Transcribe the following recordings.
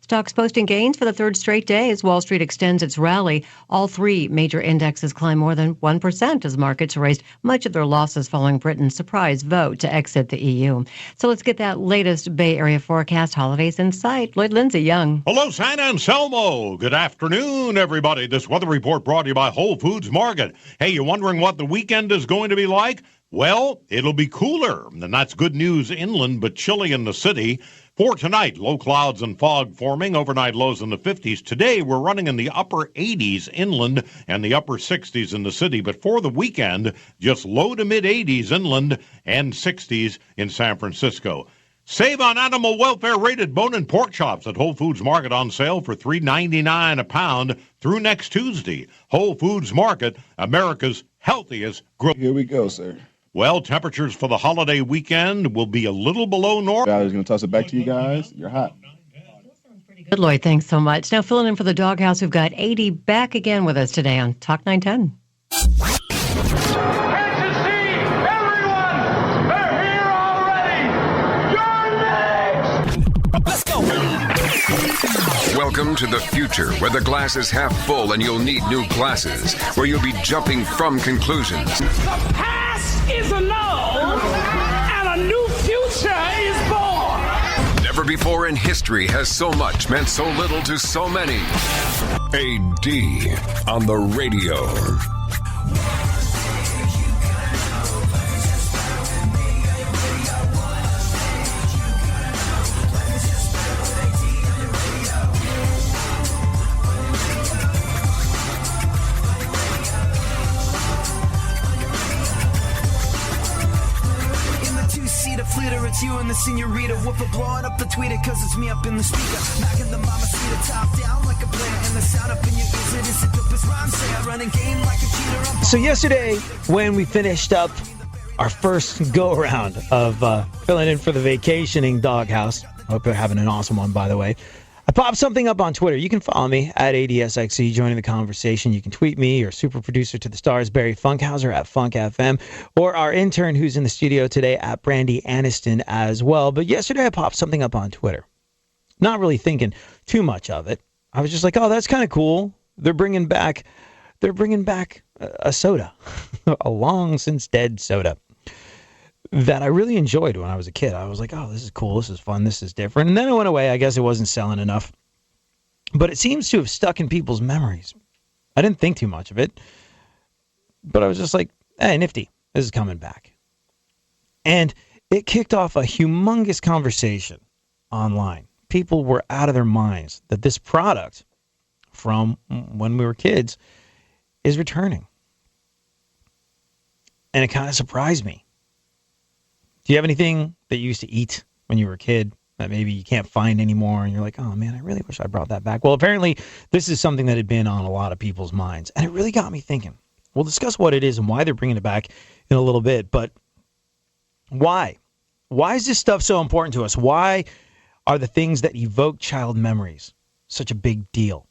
Stocks posting gains for the third straight day as Wall Street extends its rally. All three major indexes climb more than 1% as markets erased much of their losses following Britain's surprise vote to exit the EU. So let's get that latest Bay Area forecast. Holidays in sight. Lloyd Lindsay Young. Hello, San Anselmo. Good afternoon, everybody. This weather report brought to you by Whole Foods Market. Hey, you wondering what the weekend is going to be like? Well, it'll be cooler, and that's good news inland, but chilly in the city. For tonight, low clouds and fog forming, overnight lows in the 50s. Today, we're running in the upper 80s inland and the upper 60s in the city. But for the weekend, just low to mid 80s inland and 60s in San Francisco. Save on animal welfare rated bone and pork chops at Whole Foods Market, on sale for $3.99 a pound through next Tuesday. Whole Foods Market, America's healthiest grocery. Here we go, sir. Well, temperatures for the holiday weekend will be a little below normal. I was going to toss it back to you guys. You're hot. Good, Lloyd. Thanks so much. Now, filling in for the Doghouse, we've got 80 back again with us today on Talk 910. Let's go. Welcome to the future, where the glass is half full and you'll need new glasses, where you'll be jumping from conclusions. The past is annulled and a new future is born. Never before in history has so much meant so little to so many. AD on the radio. It's you and the senorita woofer blowing up the tweeter, cause it's me up in the speaker, knocking the mama cedar top down like a player, and the sound up in your ears, it is the dopest rhyme, say I run a game like a cheater. So yesterday, when we finished up our first go-around of filling in for the vacationing Doghouse, I hope you're having an awesome one, by the way, I popped something up on Twitter. You can follow me at ADSXE, joining the conversation. You can tweet me or super producer to the stars, Barry Funkhouser at FunkFM, or our intern who's in the studio today at Brandy Aniston as well. But yesterday I popped something up on Twitter. Not really thinking too much of it. I was just like, oh, that's kind of cool. They're bringing back a soda, a long since dead soda that I really enjoyed when I was a kid. I was like, oh, this is cool, this is fun, this is different. And then it went away. I guess it wasn't selling enough. But it seems to have stuck in people's memories. I didn't think too much of it. But I was just like, hey, nifty, this is coming back. And it kicked off a humongous conversation online. People were out of their minds that this product from when we were kids is returning. And it kind of surprised me. Do you have anything that you used to eat when you were a kid that maybe you can't find anymore and you're like, oh man, I really wish I brought that back? Well, apparently this is something that had been on a lot of people's minds, and it really got me thinking. We'll discuss what it is and why they're bringing it back in a little bit, but why? Why is this stuff so important to us? Why are the things that evoke child memories such a big deal?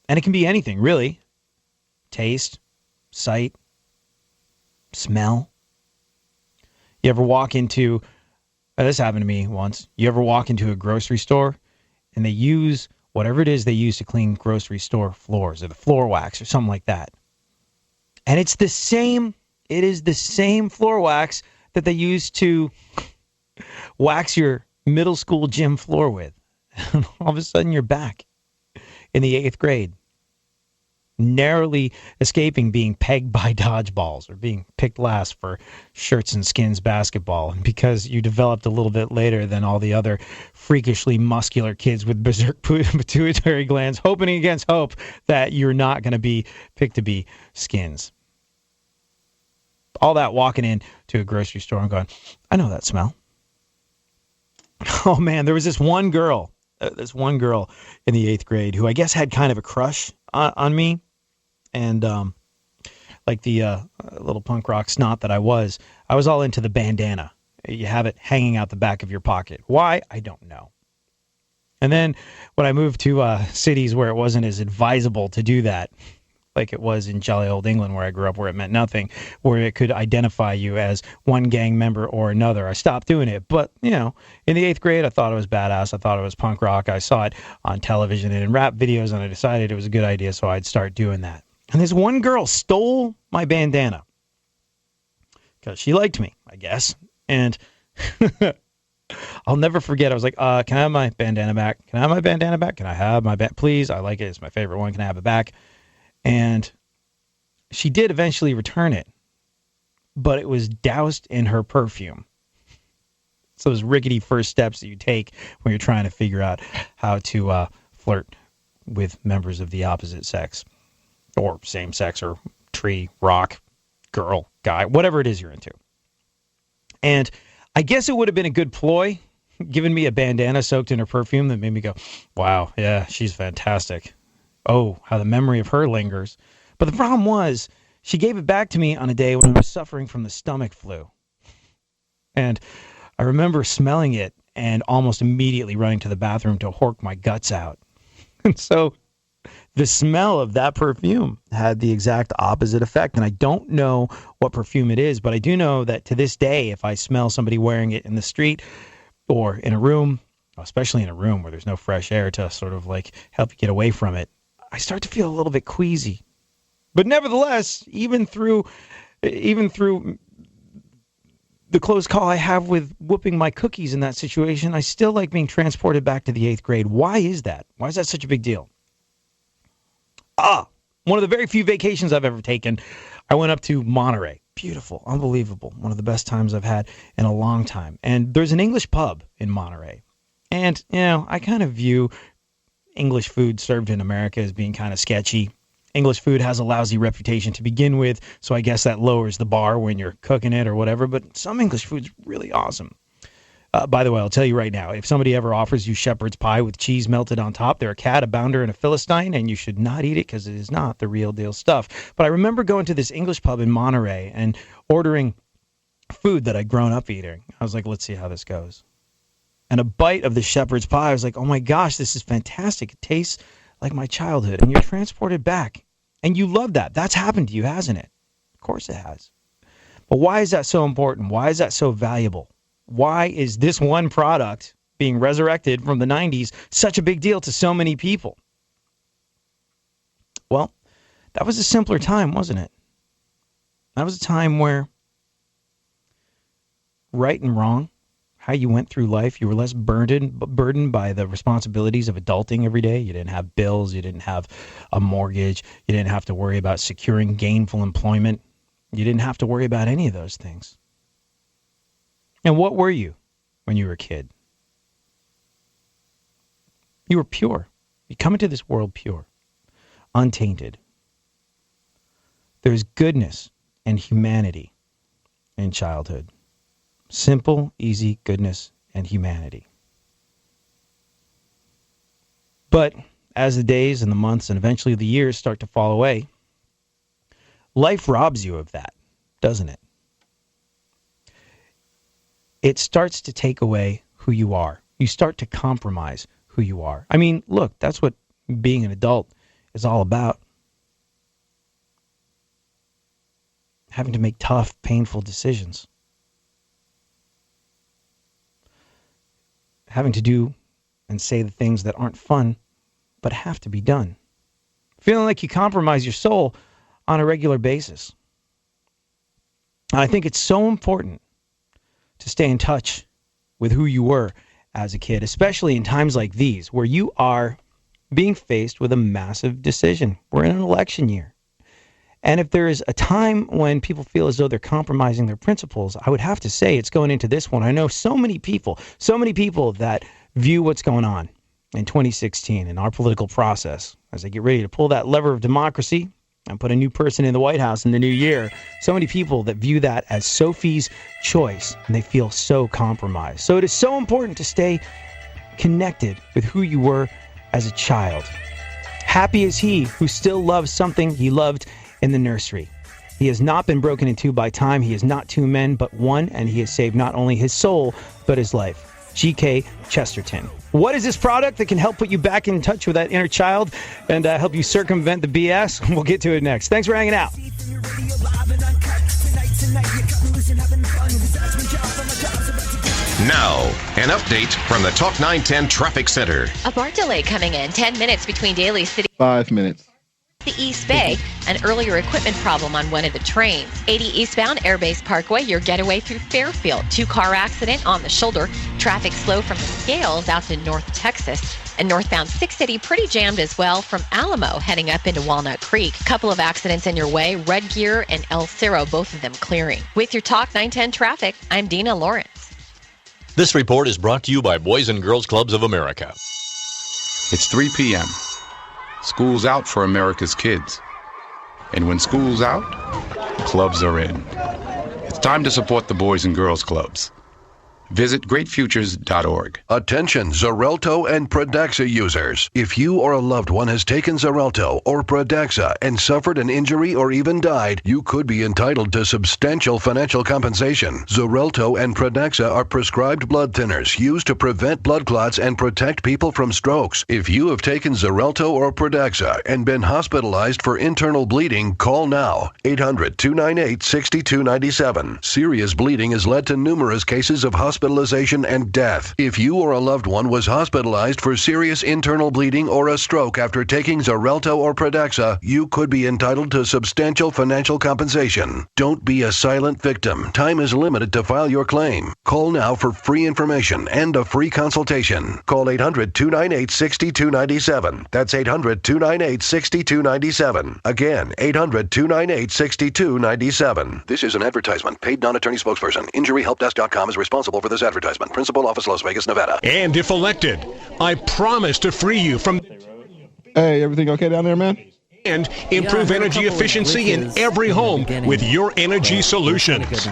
And it can be anything, really. Taste, sight, smell. You ever walk into, this happened to me once, you ever walk into a grocery store and they use whatever it is they use to clean grocery store floors, or the floor wax or something like that. And it is the same floor wax that they use to wax your middle school gym floor with. And all of a sudden you're back in the 8th grade, narrowly escaping being pegged by dodgeballs or being picked last for shirts and skins basketball, because you developed a little bit later than all the other freakishly muscular kids with berserk pituitary glands, hoping against hope that you're not going to be picked to be skins. All that walking in to a grocery store and going, I know that smell. Oh man, there was this one girl in the 8th grade who I guess had kind of a crush on me. And like the little punk rock snot that I was all into the bandana. You have it hanging out the back of your pocket. Why? I don't know. And then when I moved to cities where it wasn't as advisable to do that, like it was in jolly old England where I grew up, where it meant nothing, where it could identify you as one gang member or another. I stopped doing it. But, in the 8th grade, I thought it was badass. I thought it was punk rock. I saw it on television and in rap videos, and I decided it was a good idea, so I'd start doing that. And this one girl stole my bandana because she liked me, I guess. And I'll never forget. I was like, can I have my bandana back? Can I have my bandana back? Can I have my please? I like it. It's my favorite one. Can I have it back? And she did eventually return it, but it was doused in her perfume. It's those rickety first steps that you take when you're trying to figure out how to flirt with members of the opposite sex, or same sex, or tree, rock, girl, guy, whatever it is you're into. And I guess it would have been a good ploy, giving me a bandana soaked in her perfume that made me go, wow, yeah, she's fantastic. Oh, how the memory of her lingers. But the problem was, she gave it back to me on a day when I was suffering from the stomach flu. And I remember smelling it and almost immediately running to the bathroom to hork my guts out. And so the smell of that perfume had the exact opposite effect. And I don't know what perfume it is, but I do know that to this day, if I smell somebody wearing it in the street or in a room, especially in a room where there's no fresh air to sort of like help you get away from it, I start to feel a little bit queasy. But nevertheless, even through the close call I have with whooping my cookies in that situation, I still like being transported back to the 8th grade. Why is that? Why is that such a big deal? One of the very few vacations I've ever taken, I went up to Monterey. Beautiful, unbelievable. One of the best times I've had in a long time. And there's an English pub in Monterey. And, I kind of view English food served in America as being kind of sketchy. English food has a lousy reputation to begin with, so I guess that lowers the bar when you're cooking it or whatever. But some English food's really awesome. By the way, I'll tell you right now, if somebody ever offers you shepherd's pie with cheese melted on top, they're a cat, a bounder, and a Philistine, and you should not eat it because it is not the real deal stuff. But I remember going to this English pub in Monterey and ordering food that I'd grown up eating. I was like, let's see how this goes. And a bite of the shepherd's pie, I was like, oh my gosh, this is fantastic. It tastes like my childhood. And you're transported back. And you love that. That's happened to you, hasn't it? Of course it has. But why is that so important? Why is that so valuable? Why is this one product being resurrected from the 90s such a big deal to so many people? Well, that was a simpler time, wasn't it? That was a time where right and wrong, how you went through life, you were less burdened by the responsibilities of adulting every day. You didn't have bills. You didn't have a mortgage. You didn't have to worry about securing gainful employment. You didn't have to worry about any of those things. And what were you when you were a kid? You were pure. You come into this world pure, untainted. There's goodness and humanity in childhood. Simple, easy goodness and humanity. But as the days and the months and eventually the years start to fall away, life robs you of that, doesn't it? It starts to take away who you are. You start to compromise who you are. I mean, look, that's what being an adult is all about. Having to make tough, painful decisions. Having to do and say the things that aren't fun, but have to be done. Feeling like you compromise your soul on a regular basis. And I think it's so important to stay in touch with who you were as a kid, especially in times like these, where you are being faced with a massive decision. We're in an election year. And if there is a time when people feel as though they're compromising their principles, I would have to say it's going into this one. I know so many people that view what's going on in 2016 in our political process as they get ready to pull that lever of democracy and put a new person in the White House in the new year. So many people that view that as Sophie's choice, and they feel so compromised. So it is so important to stay connected with who you were as a child. Happy is he who still loves something he loved in the nursery. He has not been broken in two by time. He is not two men, but one, and he has saved not only his soul, but his life. GK Chesterton. What is this product that can help put you back in touch with that inner child and help you circumvent the BS? We'll get to it next. Thanks for hanging out. Now, an update from the Talk 910 Traffic Center. A BART delay coming in. 10 minutes between Daly City 5 minutes. the East Bay. An earlier equipment problem on one of the trains. 80 eastbound Airbase Parkway, your getaway through Fairfield. 2-car accident on the shoulder. Traffic slow from the Scales out to North Texas. And northbound 680 pretty jammed as well from Alamo heading up into Walnut Creek. Couple of accidents in your way. Red Gear and El Cerro, both of them clearing. With your Talk 910 traffic, I'm Dina Lawrence. This report is brought to you by Boys and Girls Clubs of America. It's 3 p.m. School's out for America's kids. And when school's out, clubs are in. It's time to support the Boys and Girls Clubs. Visit greatfutures.org. Attention Xarelto and Pradaxa users. If you or a loved one has taken Xarelto or Pradaxa and suffered an injury or even died, you could be entitled to substantial financial compensation. Xarelto and Pradaxa are prescribed blood thinners used to prevent blood clots and protect people from strokes. If you have taken Xarelto or Pradaxa and been hospitalized for internal bleeding, call now. 800-298-6297. Serious bleeding has led to numerous cases of hospitalization and death. If you or a loved one was hospitalized for serious internal bleeding or a stroke after taking Xarelto or Pradaxa, you could be entitled to substantial financial compensation. Don't be a silent victim. Time is limited to file your claim. Call now for free information and a free consultation. Call 800-298-6297. That's 800-298-6297. Again, 800-298-6297. This is an advertisement. Paid non-attorney spokesperson. InjuryHelpDesk.com is responsible for this advertisement. Principal Office, Las Vegas, Nevada. And if elected, I promise to free you from... Hey, everything okay down there, man? And improve energy efficiency in every home with your energy solutions.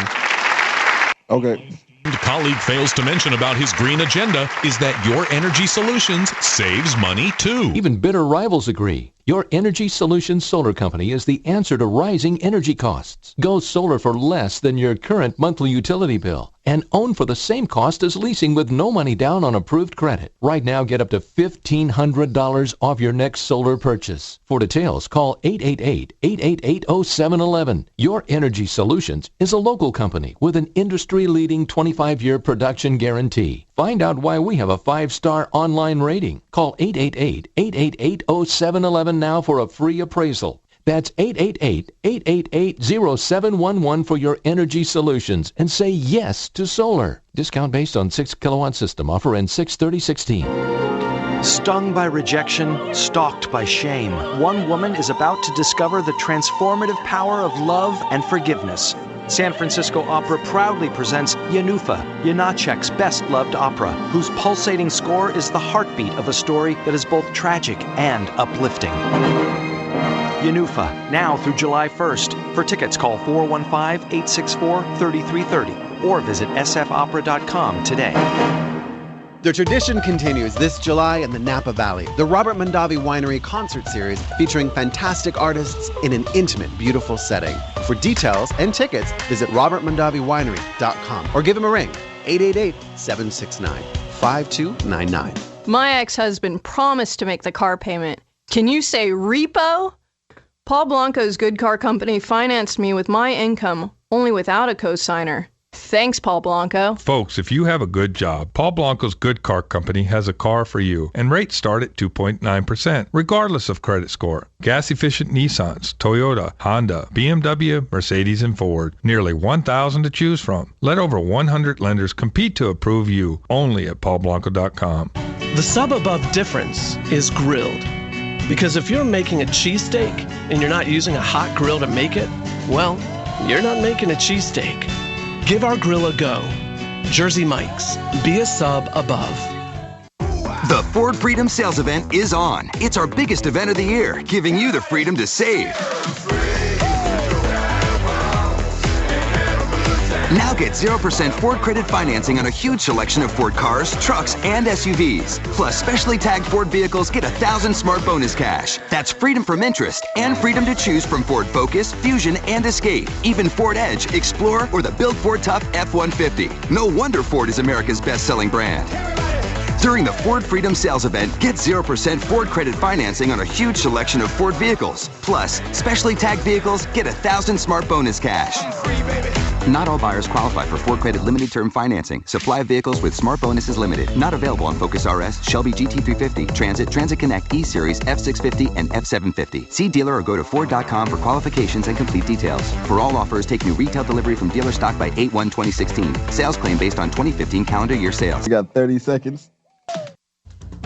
Okay. Colleague fails to mention about his green agenda is that your energy solutions saves money too. Even bitter rivals agree. Your Energy Solutions Solar Company is the answer to rising energy costs. Go solar for less than your current monthly utility bill and own for the same cost as leasing with no money down on approved credit. Right now, get up to $1,500 off your next solar purchase. For details, call 888-888-0711. Your Energy Solutions is a local company with an industry-leading 25-year production guarantee. Find out why we have a 5-star online rating. Call 888-888-0711 now for a free appraisal. That's 888-888-0711 for your energy solutions and say yes to solar. Discount based on 6 kilowatt system. Offer ends 6/30/16. Stung by rejection, stalked by shame, one woman is about to discover the transformative power of love and forgiveness. San Francisco Opera proudly presents Yanufa, Janacek's best-loved opera, whose pulsating score is the heartbeat of a story that is both tragic and uplifting. Yanufa, now through July 1st. For tickets, call 415-864-3330 or visit sfopera.com today. The tradition continues this July in the Napa Valley. The Robert Mondavi Winery Concert Series featuring fantastic artists in an intimate, beautiful setting. For details and tickets, visit robertmondaviwinery.com or give him a ring, 888-769-5299. My ex-husband promised to make the car payment. Can you say repo? Paul Blanco's Good Car Company financed me with my income, only without a co-signer. Thanks, Paul Blanco. Folks, if you have a good job, Paul Blanco's Good Car Company has a car for you, and rates start at 2.9%, regardless of credit score. Gas-efficient Nissans, Toyota, Honda, BMW, Mercedes, and Ford. Nearly 1,000 to choose from. Let over 100 lenders compete to approve you, only at paulblanco.com. The sub above difference is grilled. Because if you're making a cheesesteak and you're not using a hot grill to make it, well, you're not making a cheesesteak. Give our grill a go. Jersey Mike's. Be a sub above. The Ford Freedom Sales Event is on. It's our biggest event of the year, giving you the freedom to save. Now get 0% Ford credit financing on a huge selection of Ford cars, trucks, and SUVs. Plus, specially tagged Ford vehicles get 1,000 smart bonus cash. That's freedom from interest and freedom to choose from Ford Focus, Fusion, and Escape. Even Ford Edge, Explorer, or the Built Ford Tough F-150. No wonder Ford is America's best-selling brand. During the Ford Freedom Sales Event, get 0% Ford credit financing on a huge selection of Ford vehicles. Plus, specially tagged vehicles get 1,000 smart bonus cash. Not all buyers qualify for Ford Credit Limited Term Financing. Supply of vehicles with smart bonuses limited. Not available on Focus RS, Shelby GT350, Transit, Transit Connect E-Series, F650, and F750. See dealer or go to Ford.com for qualifications and complete details. For all offers, take new retail delivery from dealer stock by 8/1/2016. Sales claim based on 2015 calendar year sales. You got 30 seconds.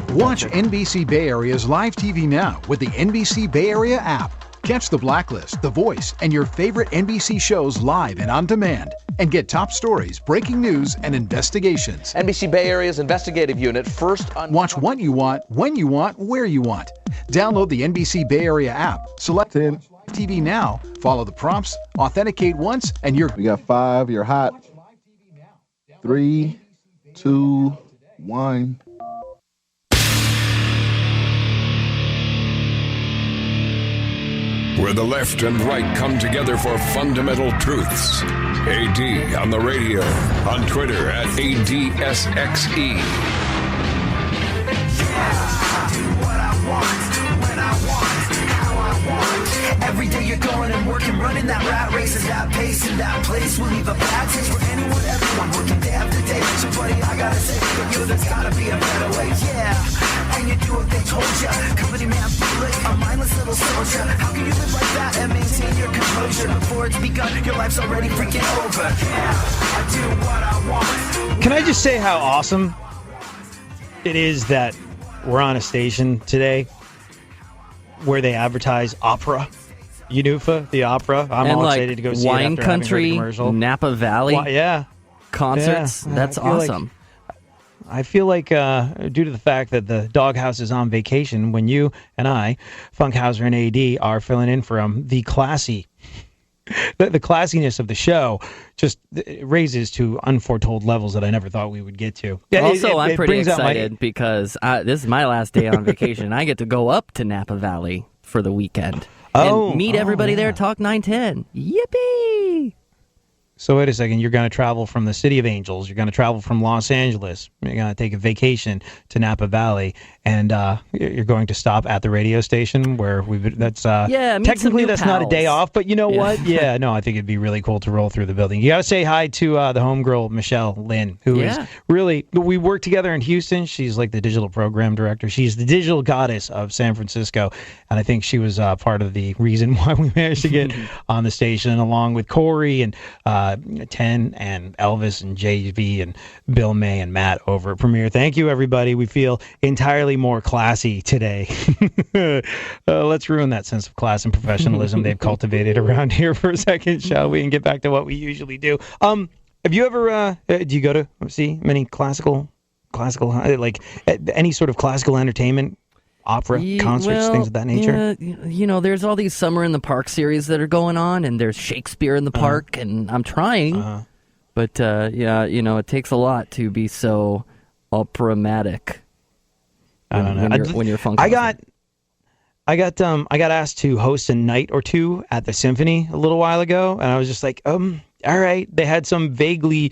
Watch NBC Bay Area's live TV now with the NBC Bay Area app. Catch The Blacklist, The Voice, and your favorite NBC shows live and on demand. And get top stories, breaking news, and investigations. NBC Bay Area's investigative unit first on... Watch what you want, when you want, where you want. Download the NBC Bay Area app. Select TV now. Follow the prompts. Authenticate once, and you're... We got 5. You're hot. 3, 2, 1... Where the left and right come together for fundamental truths. AD on the radio, on Twitter at ADSXE. Every day you're going and working, running that rat race at that pace and that place will leave a bad taste for anyone, everyone working day after day. So buddy, I gotta say, for you there's gotta be a better way, yeah. And you do what they told ya, company man, feel it, a mindless little soldier. How can you live like that and maintain your composure? Before it's begun, your life's already freaking over. Yeah, I do what I want. Can I just say how awesome it is that we're on a station today where they advertise opera, Unufa, the opera. I'm and all like excited to go see wine it after country, having heard the commercial. Napa Valley, yeah, concerts. Yeah. That's awesome. I feel like due to the fact that the Doghouse is on vacation, when you and I, Funkhouser and AD, are filling in for the classy. The classiness of the show just raises to unforetold levels that I never thought we would get to. Yeah, also, I'm pretty excited because this is my last day on vacation. I get to go up to Napa Valley for the weekend and meet everybody there. Talk 910. Yippee! So wait a second, you're going to travel from the City of Angels, you're going to travel from Los Angeles, you're going to take a vacation to Napa Valley, and you're going to stop at the radio station where that's technically that's not a day off, but you know what? Yeah, no, I think it'd be really cool to roll through the building. You got to say hi to the homegirl, Michelle Lynn, who is really, we work together in Houston. She's like the digital program director. She's the digital goddess of San Francisco, and I think she was part of the reason why we managed to get on the station, along with Corey and 10 and Elvis and JV and Bill May and Matt over at Premiere. Thank you, everybody. We feel entirely more classy today. Let's ruin that sense of class and professionalism they've cultivated around here for a second, shall we? And get back to what we usually do. Have you ever, do you go to see many classical, like any sort of classical entertainment? Opera, concerts, things of that nature? Yeah, you know, there's all these Summer in the Park series that are going on, and there's Shakespeare in the Park, and I'm trying. But, yeah, you know, it takes a lot to be so operatic. I don't know. When you're funky. I got asked to host a night or two at the Symphony a little while ago, and I was just like, all right. They had some vaguely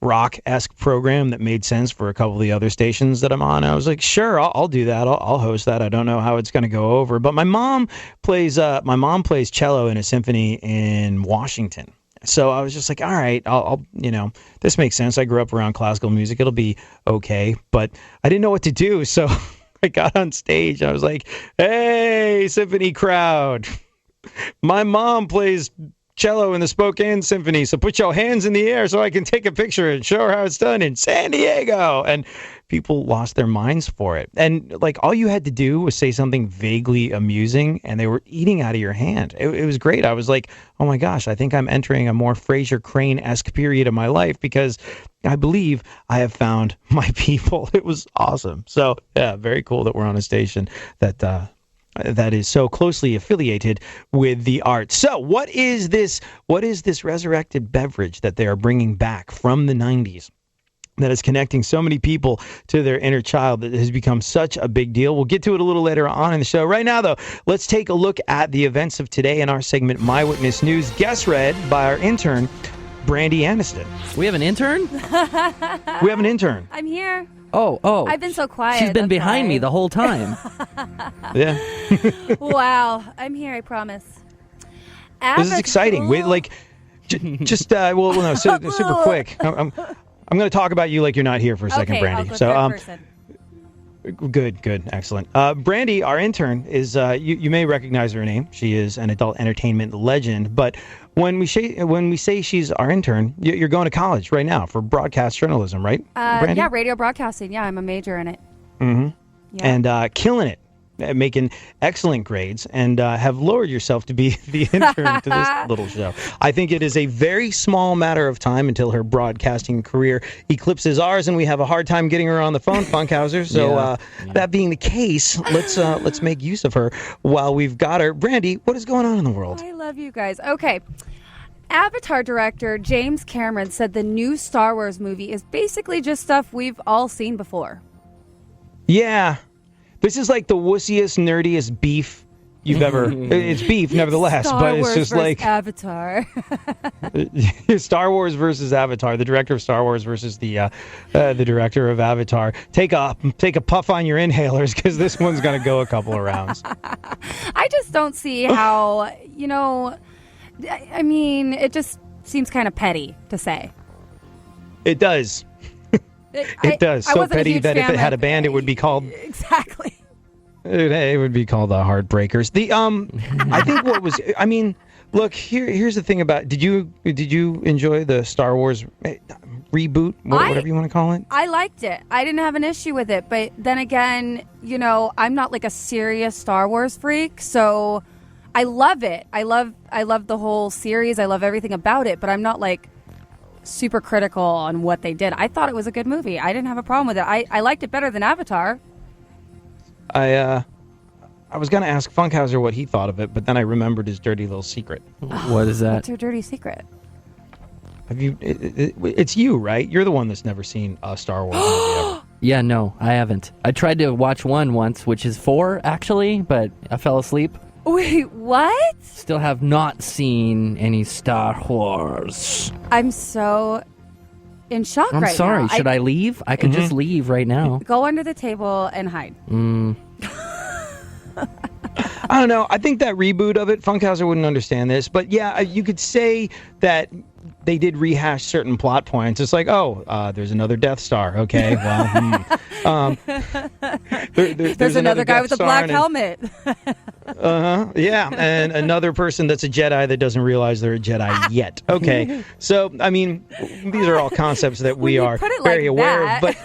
rock-esque program that made sense for a couple of the other stations that I'm on. I was like, sure, I'll do that. I'll host that. I don't know how it's going to go over, but my mom plays cello in a symphony in Washington. So I was just like, all right, I'll this makes sense. I grew up around classical music. It'll be okay, but I didn't know what to do. So I got on stage. I was like, hey, symphony crowd, my mom plays cello in the Spokane Symphony, so put your hands in the air so I can take a picture and show her how it's done in San Diego. And people lost their minds for it. And like all you had to do was say something vaguely amusing, and they were eating out of your hand. It was great. I was like, oh my gosh, I think I'm entering a more Fraser Crane-esque period of my life because I believe I have found my people. It was awesome. So yeah, very cool that we're on a station that that is so closely affiliated with the arts. So what is this resurrected beverage that they are bringing back from the 90s that is connecting so many people to their inner child that has become such a big deal? We'll get to it a little later on in the show. Right now, though, let's take a look at the events of today in our segment, My Witness News, guest read by our intern, Brandy Aniston. We have an intern? We have an intern. I'm here. Oh. I've been so quiet. She's been behind me the whole time. Yeah. Wow. I'm here, I promise. This is exciting. We super quick. I'm going to talk about you like you're not here for a second, Brandy. I'll go third person. Good, excellent. Brandy, our intern, is you may recognize her name. She is an adult entertainment legend. But when we say she's our intern, you're going to college right now for broadcast journalism, right? Brandy? Yeah, radio broadcasting. Yeah, I'm a major in it. Mm-hmm. Yeah. And killing it. Making excellent grades, and have lowered yourself to be the intern to this little show. I think it is a very small matter of time until her broadcasting career eclipses ours, and we have a hard time getting her on the phone, Funkhouser. So that being the case, let's make use of her while we've got her. Brandy, what is going on in the world? I love you guys. Okay. Avatar director James Cameron said the new Star Wars movie is basically just stuff we've all seen before. Yeah. This is like the wussiest, nerdiest beef you've ever... It's beef, nevertheless, but it's just like... Avatar. Star Wars versus Avatar. The director of Star Wars versus the director of Avatar. Take a puff on your inhalers, because this one's going to go a couple of rounds. I just don't see how, I mean, it just seems kind of petty to say. It does. It does. So petty that if it had a band, it would be called... Exactly. It would be called the Heartbreakers. I think what was... I mean, look, here's the thing about... Did you enjoy the Star Wars reboot? Whatever you want to call it? I liked it. I didn't have an issue with it. But then again, I'm not like a serious Star Wars freak. So I love it. I love the whole series. I love everything about it. But I'm not like... super critical on what they did. I thought it was a good movie. I didn't have a problem with it. I liked it better than Avatar. I was going to ask Funkhouser what he thought of it, but then I remembered his dirty little secret. What is that? What's your dirty secret? Have you? It's you, right? You're the one that's never seen a Star Wars movie ever. Yeah, no, I haven't. I tried to watch one once, which is 4, actually, but I fell asleep. Wait, what? Still have not seen any Star Wars. I'm so in shock right now. I'm sorry. Should I leave? I could just leave right now. Go under the table and hide. I don't know. I think that reboot of it, Funkhouser wouldn't understand this, but yeah, you could say that they did rehash certain plot points. It's like, there's another Death Star. Okay, well, there's another guy with a black helmet. Yeah, and another person that's a Jedi that doesn't realize they're a Jedi yet. Okay, so I mean, these are all concepts that we are very aware of. But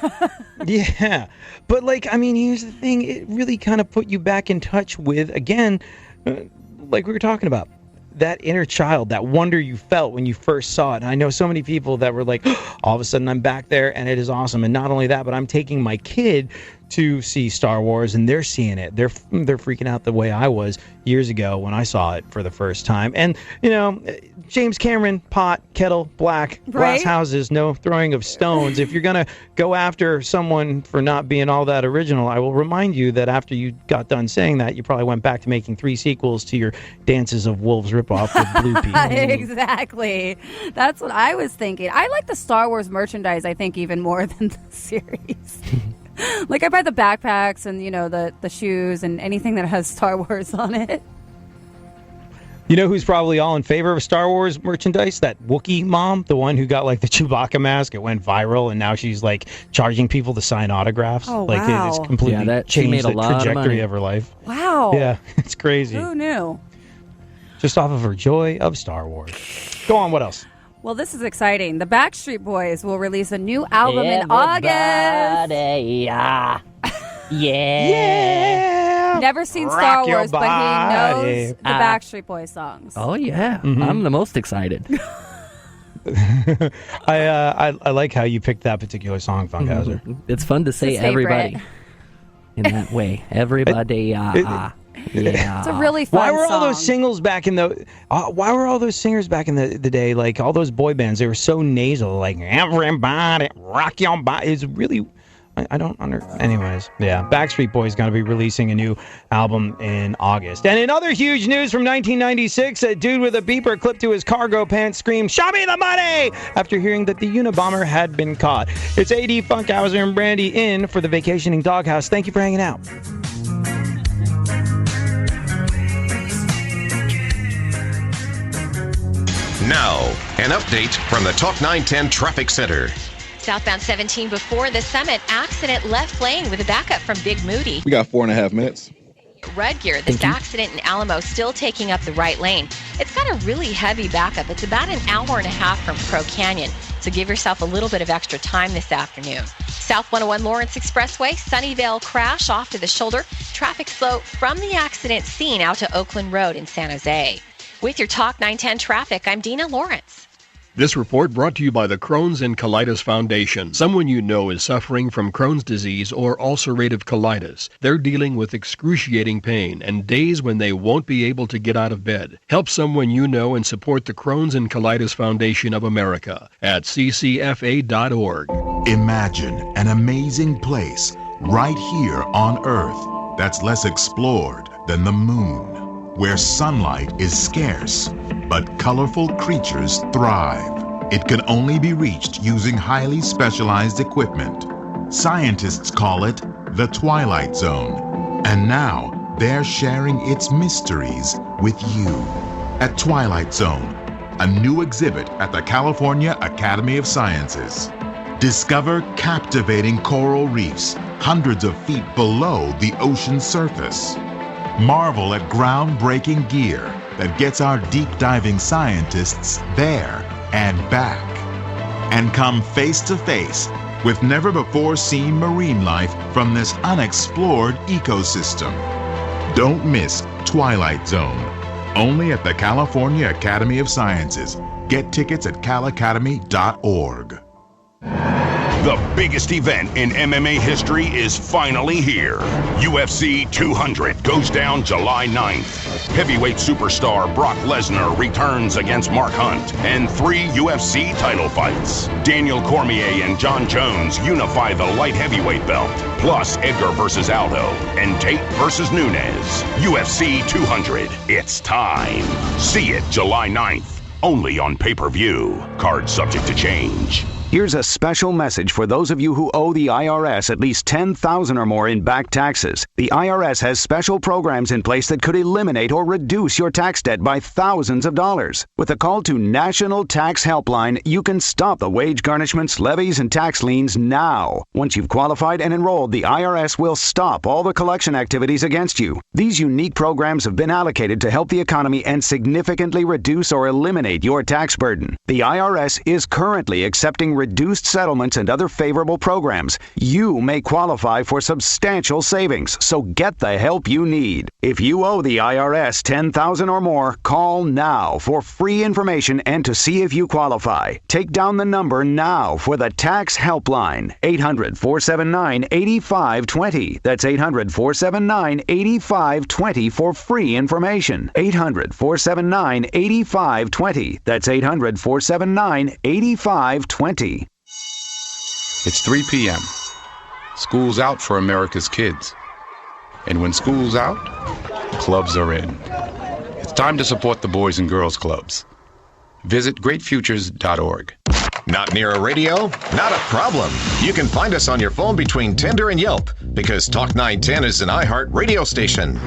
yeah, but like, I mean, here's the thing: it really kind of put you back in touch with, again, like we were talking about, that inner child, that wonder you felt when you first saw it. And I know so many people that were like, all of a sudden I'm back there and it is awesome. And not only that, but I'm taking my kid to see Star Wars and they're seeing it. They're freaking out the way I was years ago when I saw it for the first time. And, James Cameron, pot, kettle, black, glass houses, no throwing of stones. If you're going to go after someone for not being all that original, I will remind you that after you got done saying that, you probably went back to making 3 sequels to your Dances of Wolves ripoff with Blue Pea. Exactly. That's what I was thinking. I like the Star Wars merchandise, I think, even more than the series. Like, I buy the backpacks and, the shoes and anything that has Star Wars on it. You know who's probably all in favor of Star Wars merchandise? That Wookiee mom, the one who got like the Chewbacca mask. It went viral, and now she's like charging people to sign autographs. Oh, like wow. It's completely changed the trajectory of her life. Wow. Yeah, it's crazy. Who knew? Just off of her joy of Star Wars. Go on, what else? Well, this is exciting. The Backstreet Boys will release a new album in August. Yeah. Never seen Star Wars, but he knows the Backstreet Boys songs. Oh, yeah. Mm-hmm. I'm the most excited. I like how you picked that particular song, Funkhouser. It's fun to say everybody in that way. Everybody. Yeah. It's a really fun Why were all those song. singles back in the? Why were all those singers back in the day? Like all those boy bands, they were so nasal. Like everybody rock your body. It's really. I don't Anyways, yeah. Backstreet Boys going to be releasing a new album in August. And in other huge news from 1996, a dude with a beeper clipped to his cargo pants screamed, "Show me the money!" after hearing that the Unabomber had been caught. It's AD, Funkhouser, and Brandy in for the Vacationing Doghouse. Thank you for hanging out. Now, an update from the Talk 910 Traffic Center. Southbound 17 before the Summit, accident left lane with a backup from Big Moody. We got 4.5 minutes. Red Gear, this accident in Alamo still taking up the right lane. It's got a really heavy backup. It's about an hour and a half from Crow Canyon, so give yourself a little bit of extra time this afternoon. South 101 Lawrence Expressway, Sunnyvale crash off to the shoulder. Traffic slow from the accident scene out to Oakland Road in San Jose. With your Talk 910 traffic, I'm Dina Lawrence. This report brought to you by the Crohn's and Colitis Foundation. Someone you know is suffering from Crohn's disease or ulcerative colitis. They're dealing with excruciating pain and days when they won't be able to get out of bed. Help someone you know and support the Crohn's and Colitis Foundation of America at ccfa.org. Imagine an amazing place right here on Earth that's less explored than the moon, where sunlight is scarce, but colorful creatures thrive. It can only be reached using highly specialized equipment. Scientists call it the Twilight Zone, and now they're sharing its mysteries with you. At Twilight Zone, a new exhibit at the California Academy of Sciences. Discover captivating coral reefs hundreds of feet below the ocean surface. Marvel at groundbreaking gear that gets our deep diving scientists there and back. And come face to face with never before seen marine life from this unexplored ecosystem. Don't miss Twilight Zone, only at the California Academy of Sciences. Get tickets at calacademy.org. The biggest event in MMA history is finally here. UFC 200 goes down July 9th. Heavyweight superstar Brock Lesnar returns against Mark Hunt, and 3 UFC title fights. Daniel Cormier and John Jones unify the light heavyweight belt, plus Edgar versus Aldo and Tate versus Nunes. UFC 200, it's time. See it July 9th, only on pay-per-view. Card subject to change. Here's a special message for those of you who owe the IRS at least $10,000 or more in back taxes. The IRS has special programs in place that could eliminate or reduce your tax debt by thousands of dollars. With a call to National Tax Helpline, you can stop the wage garnishments, levies, and tax liens now. Once you've qualified and enrolled, the IRS will stop all the collection activities against you. These unique programs have been allocated to help the economy and significantly reduce or eliminate your tax burden. The IRS is currently accepting reduced settlements and other favorable programs. You may qualify for substantial savings, so get the help you need. If you owe the IRS $10,000 or more, call now for free information and to see if you qualify. Take down the number now for the Tax Helpline, 800-479-8520. That's 800-479-8520 for free information. 800-479-8520. That's 800-479-8520. It's 3 p.m. School's out for America's kids. And when school's out, clubs are in. It's time to support the Boys and Girls Clubs. Visit greatfutures.org. Not near a radio? Not a problem. You can find us on your phone between Tinder and Yelp because Talk 910 is an iHeart radio station.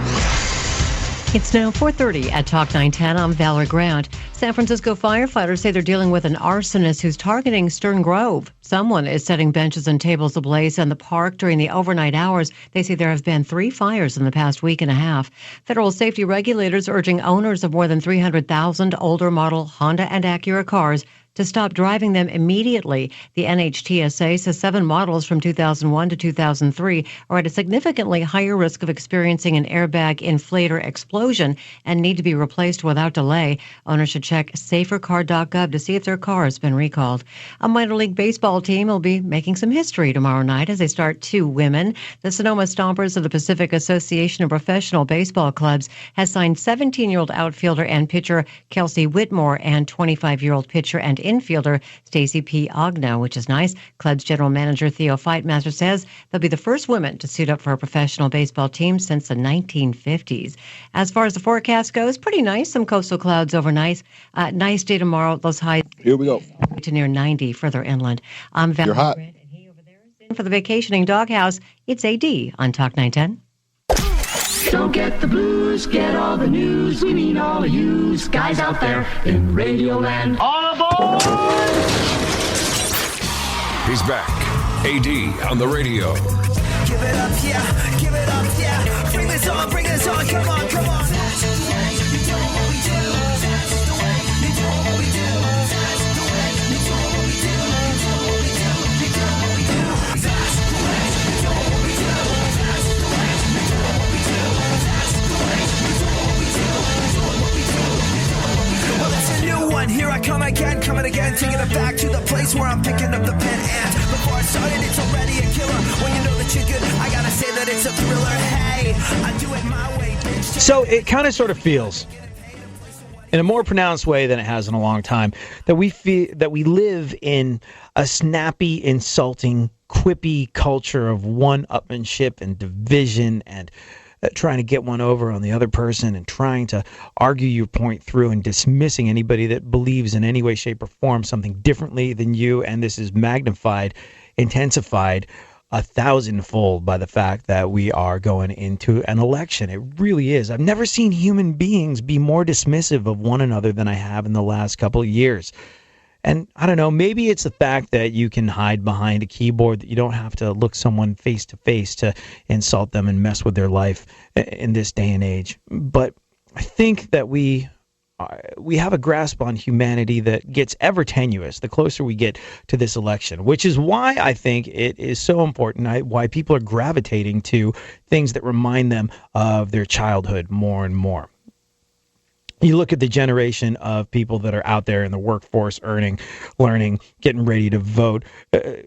It's now 4:30 at Talk 910. I'm Valerie Grant. San Francisco firefighters say they're dealing with an arsonist who's targeting Stern Grove. Someone is setting benches and tables ablaze in the park during the overnight hours. They say there have been 3 fires in the past week and a half. Federal safety regulators urging owners of more than 300,000 older model Honda and Acura cars to stop driving them immediately. The NHTSA says 7 models from 2001 to 2003 are at a significantly higher risk of experiencing an airbag inflator explosion and need to be replaced without delay. Owners should check safercar.gov to see if their car has been recalled. A minor league baseball team will be making some history tomorrow night as they start 2 women. The Sonoma Stompers of the Pacific Association of Professional Baseball Clubs has signed 17-year-old outfielder and pitcher Kelsey Whitmore and 25-year-old pitcher and infielder Stacey P. Ogno, which is nice. Club's general manager Theo Feitmaster says they'll be the first women to suit up for a professional baseball team since the 1950s. As far as the forecast goes, pretty nice. Some coastal clouds overnight. Nice day tomorrow. Those highs Here we go. to near 90 further inland. I'm Val. You're hot. For the vacationing Doghouse, it's AD on Talk 910. Don't get the blues, get all the news. We mean all of yous, guys out there in Radio Land. All aboard! He's back. AD on the radio. Give it up, yeah. Give it up, yeah. Bring this on, bring this on. Come on, come on. Here I come again, coming again, taking it back to the place where I'm picking up the pen. And before I started, it's already a killer. When you know that you're good, I gotta say that it's a thriller. Hey, I do it my way, bitch. So it kind of sort of feels, in a more pronounced way than it has in a long time, that we live in a snappy, insulting, quippy culture of one-upmanship and division and trying to get one over on the other person and trying to argue your point through and dismissing anybody that believes in any way, shape, or form something differently than you. And this is magnified, intensified 1,000-fold by the fact that we are going into an election. It really is. I've never seen human beings be more dismissive of one another than I have in the last couple of years. And I don't know, maybe it's the fact that you can hide behind a keyboard, that you don't have to look someone face to face to insult them and mess with their life in this day and age. But I think that we have a grasp on humanity that gets ever tenuous the closer we get to this election, which is why I think it is so important, why people are gravitating to things that remind them of their childhood more and more. You look at the generation of people that are out there in the workforce, earning, learning, getting ready to vote,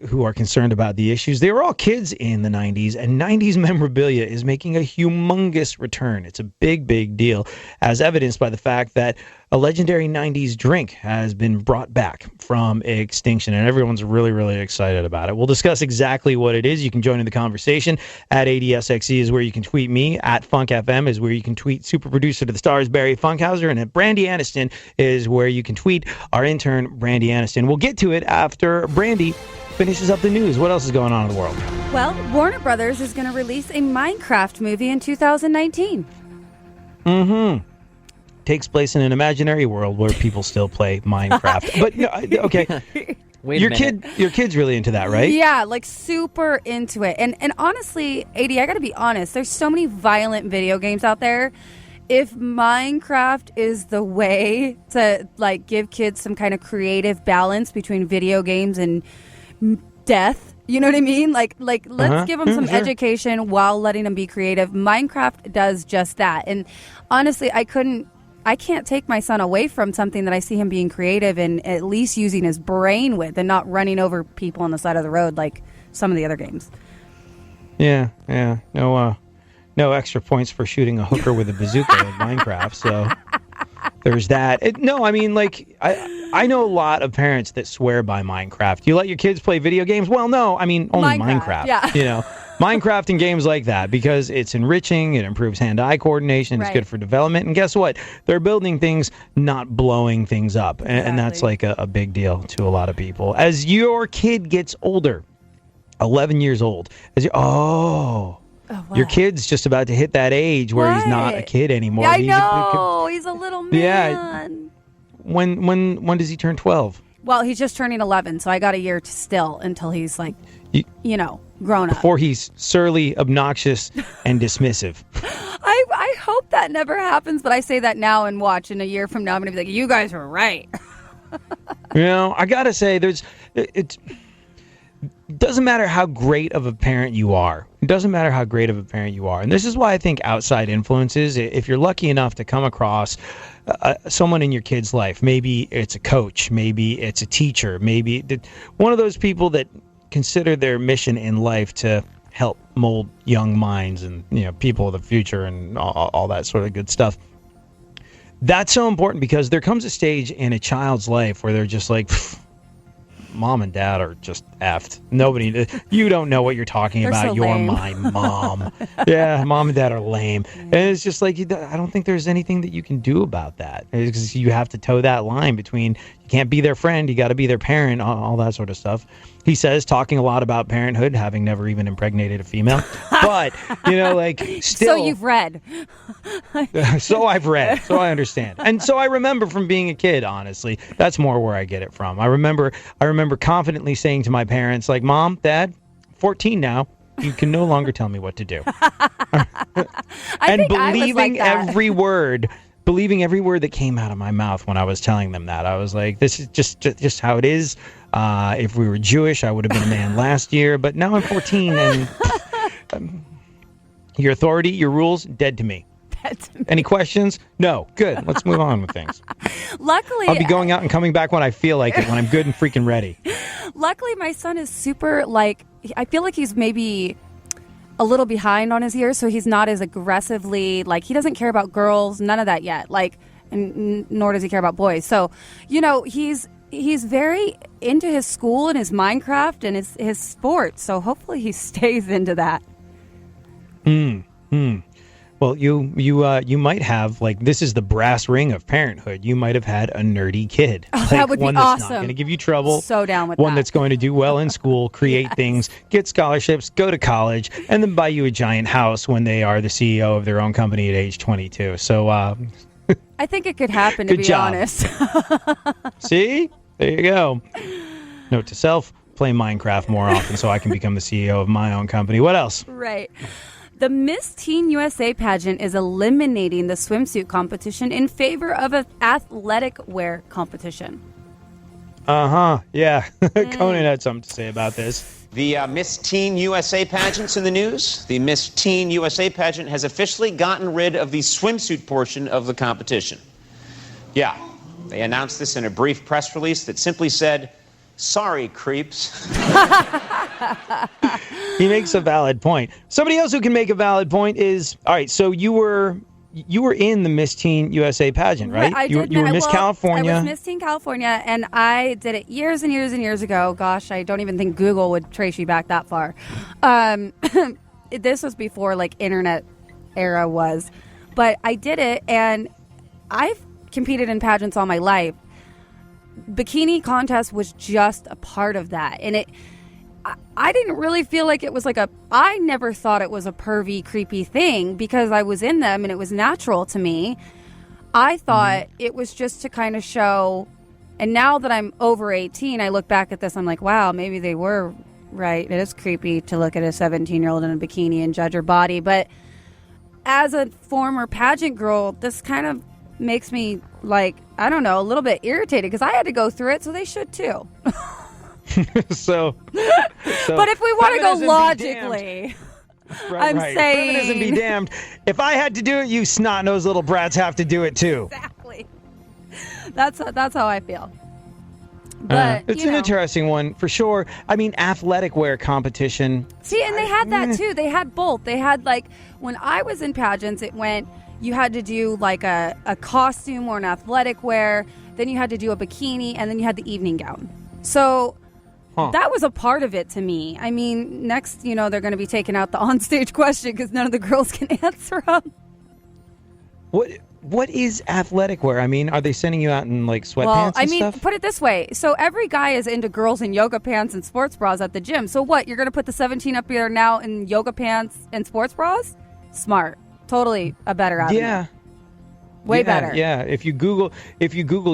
who are concerned about the issues. They were all kids in the 90s, and 90s memorabilia is making a humongous return. It's a big, big deal, as evidenced by the fact that a legendary 90s drink has been brought back from extinction, and everyone's really, really excited about it. We'll discuss exactly what it is. You can join in the conversation. At ADSXE is where you can tweet me. At FunkFM is where you can tweet super producer to the stars, Barry Funkhouser. And at Brandy Aniston is where you can tweet our intern, Brandy Aniston. We'll get to it after Brandy finishes up the news. What else is going on in the world? Well, Warner Brothers is going to release a Minecraft movie in 2019. Mm-hmm. Takes place in an imaginary world where people still play Minecraft. But no, okay, your kid's really into that, right? Yeah, like super into it. And honestly, AD, I got to be honest. There's so many violent video games out there. If Minecraft is the way to like give kids some kind of creative balance between video games and death, you know what I mean? Like let's give them some education while letting them be creative. Minecraft does just that. And honestly, I can't take my son away from something that I see him being creative and at least using his brain with and not running over people on the side of the road like some of the other games. Yeah. No extra points for shooting a hooker with a bazooka in Minecraft, so there's that. I know a lot of parents that swear by Minecraft. You let your kids play video games? Well, no, I mean, only Minecraft. Yeah. Minecraft and games like that, because it's enriching, it improves hand-eye coordination, it's good for development, and guess what? They're building things, not blowing things up, and that's like a big deal to a lot of people. As your kid gets older, 11 years old, your kid's just about to hit that age where he's not a kid anymore. Yeah, I know. He's a little man. Yeah. When does he turn 12? Well, he's just turning 11, so I got a year still until he's like, grown up. Before he's surly, obnoxious, and dismissive. I hope that never happens, but I say that now and watch in a year from now, I'm going to be like, you guys were right. I got to say, it doesn't matter how great of a parent you are. It doesn't matter how great of a parent you are. And this is why I think outside influences, if you're lucky enough to come across someone in your kid's life, maybe it's a coach, maybe it's a teacher, maybe one of those people that consider their mission in life to help mold young minds and people of the future and all that sort of good stuff. That's so important because there comes a stage in a child's life where they're just like, mom and dad are just effed. Nobody, you don't know what you're talking about. So You're lame. my mom. Yeah, mom and dad are lame. And it's just like, I don't think there's anything that you can do about that. Because you have to toe that line between, you can't be their friend, you got to be their parent, all that sort of stuff. He says, talking a lot about parenthood, having never even impregnated a female. But, still. So you've read. So I've read. So I understand. And so I remember from being a kid, honestly. That's more where I get it from. I remember confidently saying to my parents, like, Mom, Dad, 14 now. You can no longer tell me what to do. And believing every word. Believing every word that came out of my mouth when I was telling them that. I was like, this is just how it is. If we were Jewish, I would have been a man last year. But now I'm 14 and your authority, your rules, dead to me. Any questions? No. Good. Let's move on with things. Luckily, I'll be going out and coming back when I feel like it, when I'm good and freaking ready. Luckily, my son is super, I feel like he's maybe a little behind on his years, so he's not as aggressively, he doesn't care about girls, none of that yet, and nor does he care about boys. So, he's very into his school and his Minecraft and his sports, so hopefully he stays into that. Well, you might have, this is the brass ring of parenthood. You might have had a nerdy kid. That would be one awesome. That's not going to give you trouble. So down with one that. That's going to do well in school, create things, get scholarships, go to college, and then buy you a giant house when they are the CEO of their own company at age 22. So, I think it could happen, to Good be job. honest. See? There you go. Note to self, play Minecraft more often so I can become the CEO of my own company. What else? Right. The Miss Teen USA pageant is eliminating the swimsuit competition in favor of an athletic wear competition. Yeah. Conan had something to say about this. The Miss Teen USA pageant's in the news. The Miss Teen USA pageant has officially gotten rid of the swimsuit portion of the competition. Yeah, they announced this in a brief press release that simply said, "Sorry, creeps." He makes a valid point. Somebody else who can make a valid point is, all right, so you were in the Miss Teen USA pageant, right? I did. You were Miss California. I was Miss Teen California, and I did it years and years and years ago. Gosh, I don't even think Google would trace you back that far. This was before, internet era was. But I did it, and I've competed in pageants all my life. Bikini contest was just a part of that, and I didn't really feel like it was I never thought it was a pervy, creepy thing because I was in them and it was natural to me. I thought it was just to kind of show, and now that I'm over 18, I look back at this, I'm like, wow, maybe they were right. It is creepy to look at a 17-year-old in a bikini and judge her body, but as a former pageant girl, this kind of makes me, I don't know, a little bit irritated because I had to go through it, so they should too. So, but if we want to go logically, I'm saying, feminism be damned. If I had to do it, you snot-nosed little brats have to do it too. Exactly. That's how I feel. But it's an interesting one for sure. I mean, athletic wear competition. See, and they had that too. They had both. They had when I was in pageants, it went. You had to do a costume or an athletic wear. Then you had to do a bikini, and then you had the evening gown. So. That was a part of it to me. I mean, next, they're going to be taking out the onstage question because none of the girls can answer them. What is athletic wear? I mean, are they sending you out in sweatpants and stuff? Put it this way. So every guy is into girls in yoga pants and sports bras at the gym. So what? You're going to put the 17 up here now in yoga pants and sports bras? Smart. Totally a better avenue. Yeah. Way better. Yeah, if you Google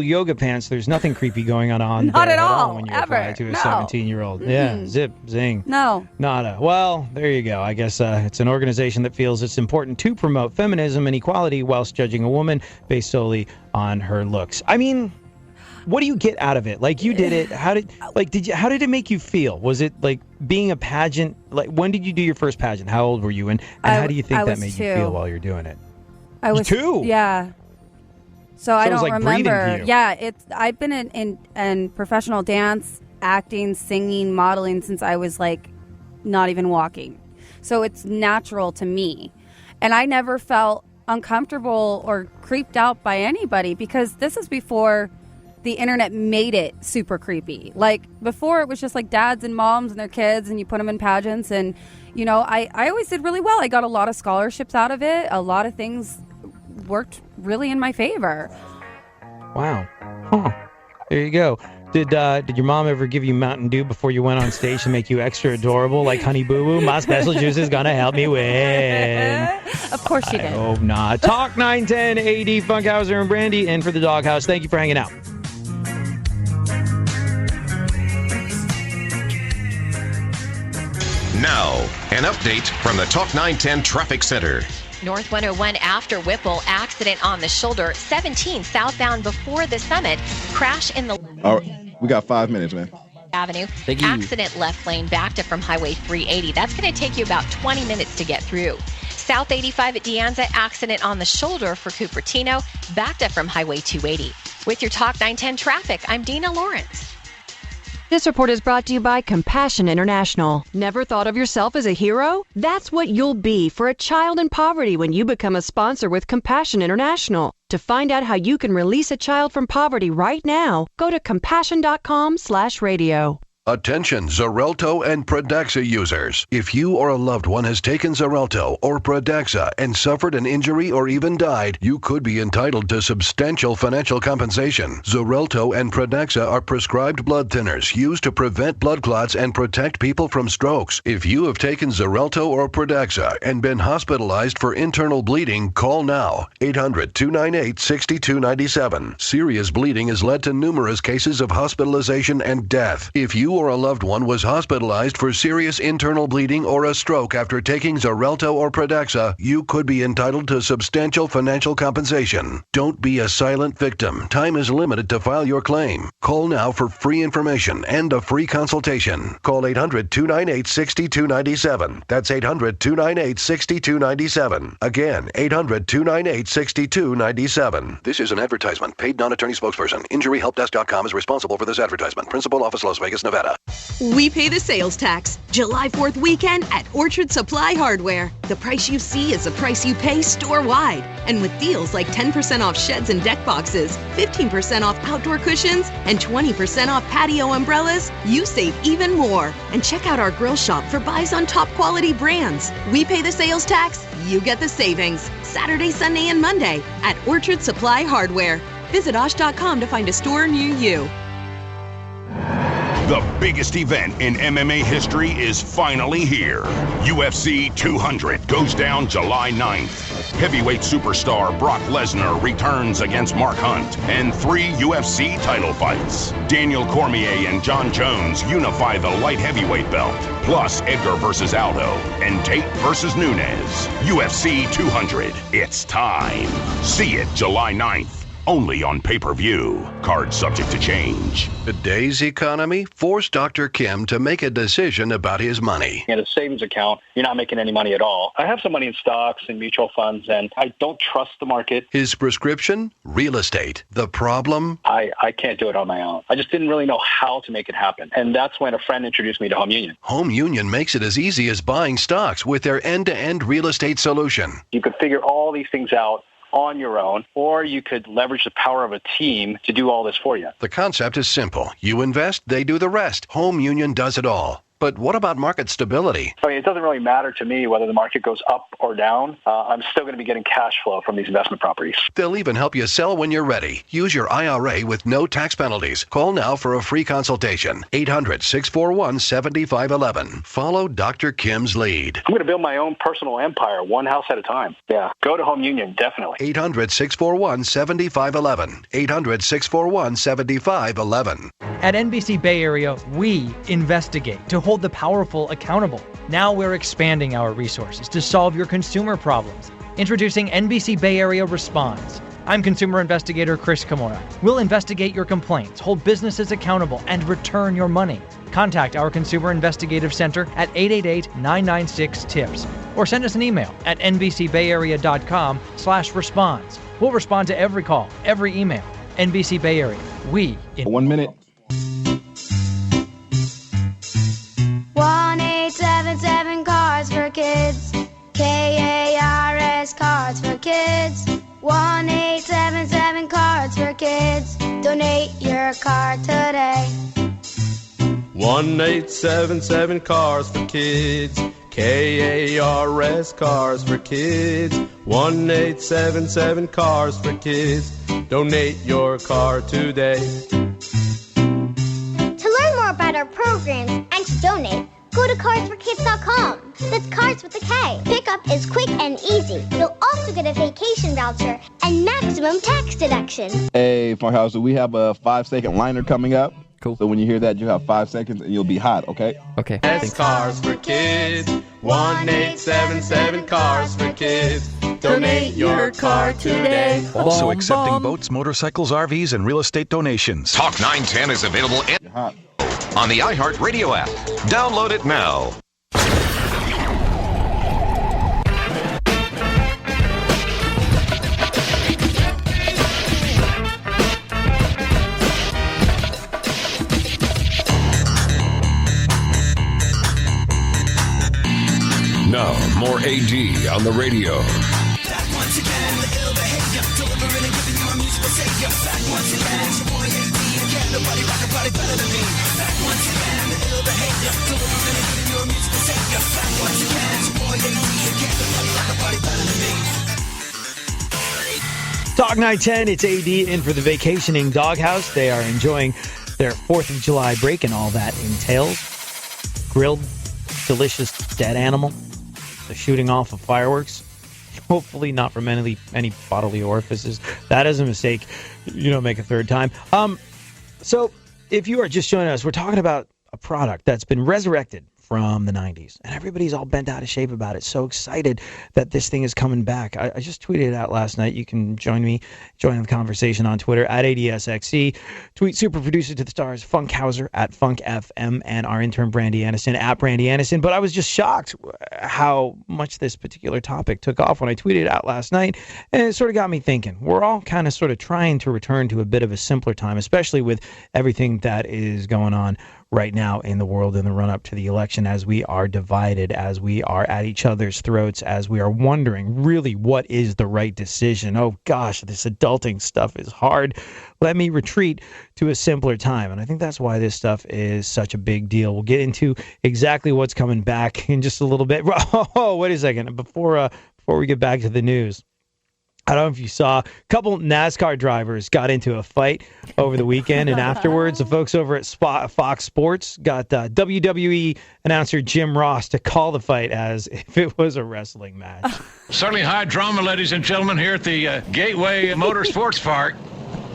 yoga pants, there's nothing creepy going on. Not there at all. when you Ever. apply to a No. 17-year-old. Mm-mm. Yeah, zip, zing. No. Nada. Well, there you go. I guess it's an organization that feels it's important to promote feminism and equality whilst judging a woman based solely on her looks. I mean, what do you get out of it? Like, you did it. How did it make you feel? Was it like being a pageant? Like, when did you do your first pageant? How old were you? And how do you think that made you feel while you're doing it? I was 2. Yeah. So I it was don't like breathing to remember. you. Yeah, I've been in professional dance, acting, singing, modeling since I was like not even walking. So it's natural to me. And I never felt uncomfortable or creeped out by anybody because this is before the internet made it super creepy. Like, before it was just like dads and moms and their kids, and you put them in pageants. And, you know, I always did really well. I got a lot of scholarships out of it. A lot of things worked really in my favor. Wow. Huh. There you go. Did your mom ever give you Mountain Dew before you went on stage to make you extra adorable, like Honey Boo Boo? My special juice is gonna help me win. Of course she did. I hope not. Talk 910 AD Funkhouser and Brandy in for the Doghouse. Thank you for hanging out. Now, an update from the Talk 910 Traffic Center. North 101 after Whipple, accident on the shoulder, 17 southbound before the Summit, crash in the All right, we got 5 minutes, man. Avenue. Thank you. Accident left lane backed up from Highway 380. That's going to take you about 20 minutes to get through. South 85 at De Anza, accident on the shoulder for Cupertino, backed up from Highway 280. With your Talk 910 traffic, I'm Dina Lawrence. This report is brought to you by Compassion International. Never thought of yourself as a hero? That's what you'll be for a child in poverty when you become a sponsor with Compassion International. To find out how you can release a child from poverty right now, go to compassion.com/radio. Attention Xarelto and Pradaxa users. If you or a loved one has taken Xarelto or Pradaxa and suffered an injury or even died, you could be entitled to substantial financial compensation. Xarelto and Pradaxa are prescribed blood thinners used to prevent blood clots and protect people from strokes. If you have taken Xarelto or Pradaxa and been hospitalized for internal bleeding, call now. 800-298-6297. Serious bleeding has led to numerous cases of hospitalization and death. If you or a loved one was hospitalized for serious internal bleeding or a stroke after taking Xarelto or Pradaxa, you could be entitled to substantial financial compensation. Don't be a silent victim. Time is limited to file your claim. Call now for free information and a free consultation. Call 800-298-6297. That's 800-298-6297. Again, 800-298-6297. This is an advertisement. Paid non-attorney spokesperson. InjuryHelpDesk.com is responsible for this advertisement. Principal office, Las Vegas, Nevada. We pay the sales tax. July 4th weekend at Orchard Supply Hardware. The price you see is the price you pay store-wide. And with deals like 10% off sheds and deck boxes, 15% off outdoor cushions, and 20% off patio umbrellas, you save even more. And check out our grill shop for buys on top quality brands. We pay the sales tax, you get the savings. Saturday, Sunday, and Monday at Orchard Supply Hardware. Visit Osh.com to find a store near you. The biggest event in MMA history is finally here. UFC 200 goes down July 9th. Heavyweight superstar Brock Lesnar returns against Mark Hunt, and 3 UFC title fights. Daniel Cormier and John Jones unify the light heavyweight belt, plus Edgar versus Aldo and Tate versus Nunes. UFC 200, it's time. See it July 9th. Only on pay-per-view. Card subject to change. Today's economy forced Dr. Kim to make a decision about his money. In a savings account, you're not making any money at all. I have some money in stocks and mutual funds, and I don't trust the market. His prescription? Real estate. The problem? I can't do it on my own. I just didn't really know how to make it happen. And that's when a friend introduced me to Home Union. Home Union makes it as easy as buying stocks with their end-to-end real estate solution. You could figure all these things out on your own, or you could leverage the power of a team to do all this for you. The concept is simple. You invest, they do the rest. Home Union does it all. But what about market stability? I mean, it doesn't really matter to me whether the market goes up or down. I'm still going to be getting cash flow from these investment properties. They'll even help you sell when you're ready. Use your IRA with no tax penalties. Call now for a free consultation. 800-641-7511. Follow Dr. Kim's lead. I'm going to build my own personal empire, one house at a time. Yeah, go to Home Union, definitely. 800-641-7511. 800-641-7511. At NBC Bay Area, we investigate to hold the powerful accountable. Now we're expanding our resources to solve your consumer problems. Introducing NBC Bay Area Responds. I'm consumer investigator Chris Kimura. We'll investigate your complaints, hold businesses accountable, and return your money. Contact our Consumer Investigative Center at 888-996-TIPS or send us an email at nbcbayarea.com/response. We'll respond to every call, every email. NBC Bay Area. We in 1 minute. 1-877 Cars for Kids. KARS Cards for Kids. 1-877 Cards for Kids. Donate your car today. 1-877 Cars for Kids. KARS Cars for Kids. 1-877 Cars for Kids. Donate your car today. To learn more about our programs and to donate, go to carsforkids.com. That's Cars with a K. Pickup is quick and easy. You'll also get a vacation voucher and maximum tax deduction. Hey, Funkhouser, we have a 5-second liner coming up. Cool. So when you hear that, you have 5 seconds and you'll be hot, okay? Okay. That's Cars for Kids. 1-877 Cars for Kids. Donate your car today. Also accepting boats, motorcycles, RVs, and real estate donations. Talk 910 is available on the iHeartRadio app. Download it now. Now, more AD on the radio. Back once again, the ill behavior, delivering and giving you a musical savior. Back once again, it's your boy AD again. Nobody rock a body better than me. Back once again, the ill behavior, delivering and giving you a musical savior. Back once again, it's your boy AD again. Nobody rock a body better than me. Talk 910, it's AD in for the vacationing Doghouse. They are enjoying their 4th of July break and all that entails. Grilled, delicious dead animal. The shooting off of fireworks. Hopefully not from any bodily orifices. That is a mistake. You don't make a third time. So if you are just joining us, we're talking about a product that's been resurrected from the 90s. And everybody's all bent out of shape about it. So excited that this thing is coming back. I just tweeted it out last night. You can join the conversation on Twitter at ADSXC. Tweet super producer to the stars, Funkhouser at FunkFM, and our intern Brandy Aniston at Brandy Aniston. But I was just shocked how much this particular topic took off when I tweeted it out last night. And it sort of got me thinking. We're all kind of sort of trying to return to a bit of a simpler time, especially with everything that is going on right now in the world in the run-up to the election, as we are divided, as we are at each other's throats, as we are wondering really what is the right decision. Oh gosh, this adulting stuff is hard. Let me retreat to a simpler time. And I think that's why this stuff is such a big deal. We'll get into exactly what's coming back in just a little bit. Oh, wait a second. Before we get back to the news, I don't know if you saw, a couple NASCAR drivers got into a fight over the weekend, and afterwards, the folks over at Fox Sports got WWE announcer Jim Ross to call the fight as if it was a wrestling match. Certainly high drama, ladies and gentlemen, here at the Gateway Motorsports Park.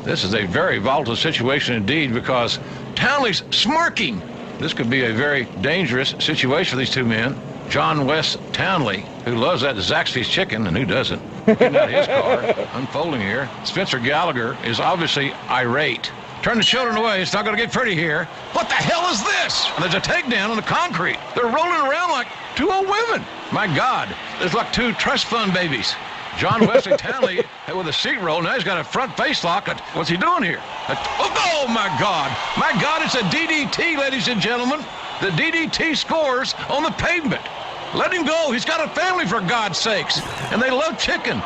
This is a very volatile situation indeed, because Townley's smirking. This could be a very dangerous situation for these two men. John West Townley, who loves that Zaxby's chicken, and who doesn't, getting out of his car, unfolding here. Spencer Gallagher is obviously irate. Turn the children away. It's not going to get pretty here. What the hell is this? And there's a takedown on the concrete. They're rolling around like two old women. My God, there's like two trust fund babies. John Wesley Townley with a seat roll. Now he's got a front face lock. What's he doing here? Oh, my God. My God, it's a DDT, ladies and gentlemen. The DDT scores on the pavement. Let him go. He's got a family, for God's sakes. And they love chicken.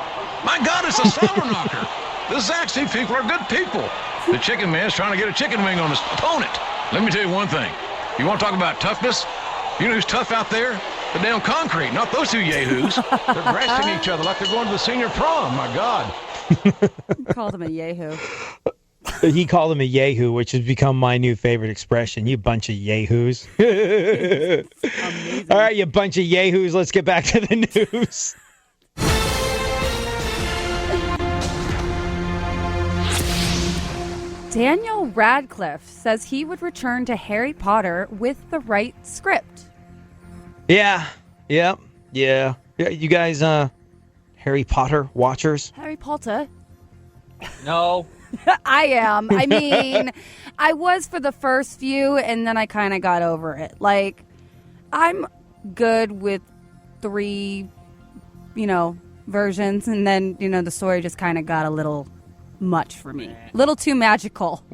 My God, it's a sour knocker. The Zaxby people are good people. The chicken man's trying to get a chicken wing on his opponent. Let me tell you one thing. You want to talk about toughness? You know who's tough out there? The damn concrete, not those two yahoos. They're grasping each other like they're going to the senior prom. My God. Called him a yahoo. He called him a yahoo, which has become my new favorite expression. You bunch of yahoos. All right, you bunch of yahoos. Let's get back to the news. Daniel Radcliffe says he would return to Harry Potter with the right script. Yeah. You guys, Harry Potter watchers? Harry Potter. No. I am. I mean, I was for the first few, and then I kind of got over it. Like, I'm good with 3, versions, and then, the story just kind of got a little much for me. A little too magical.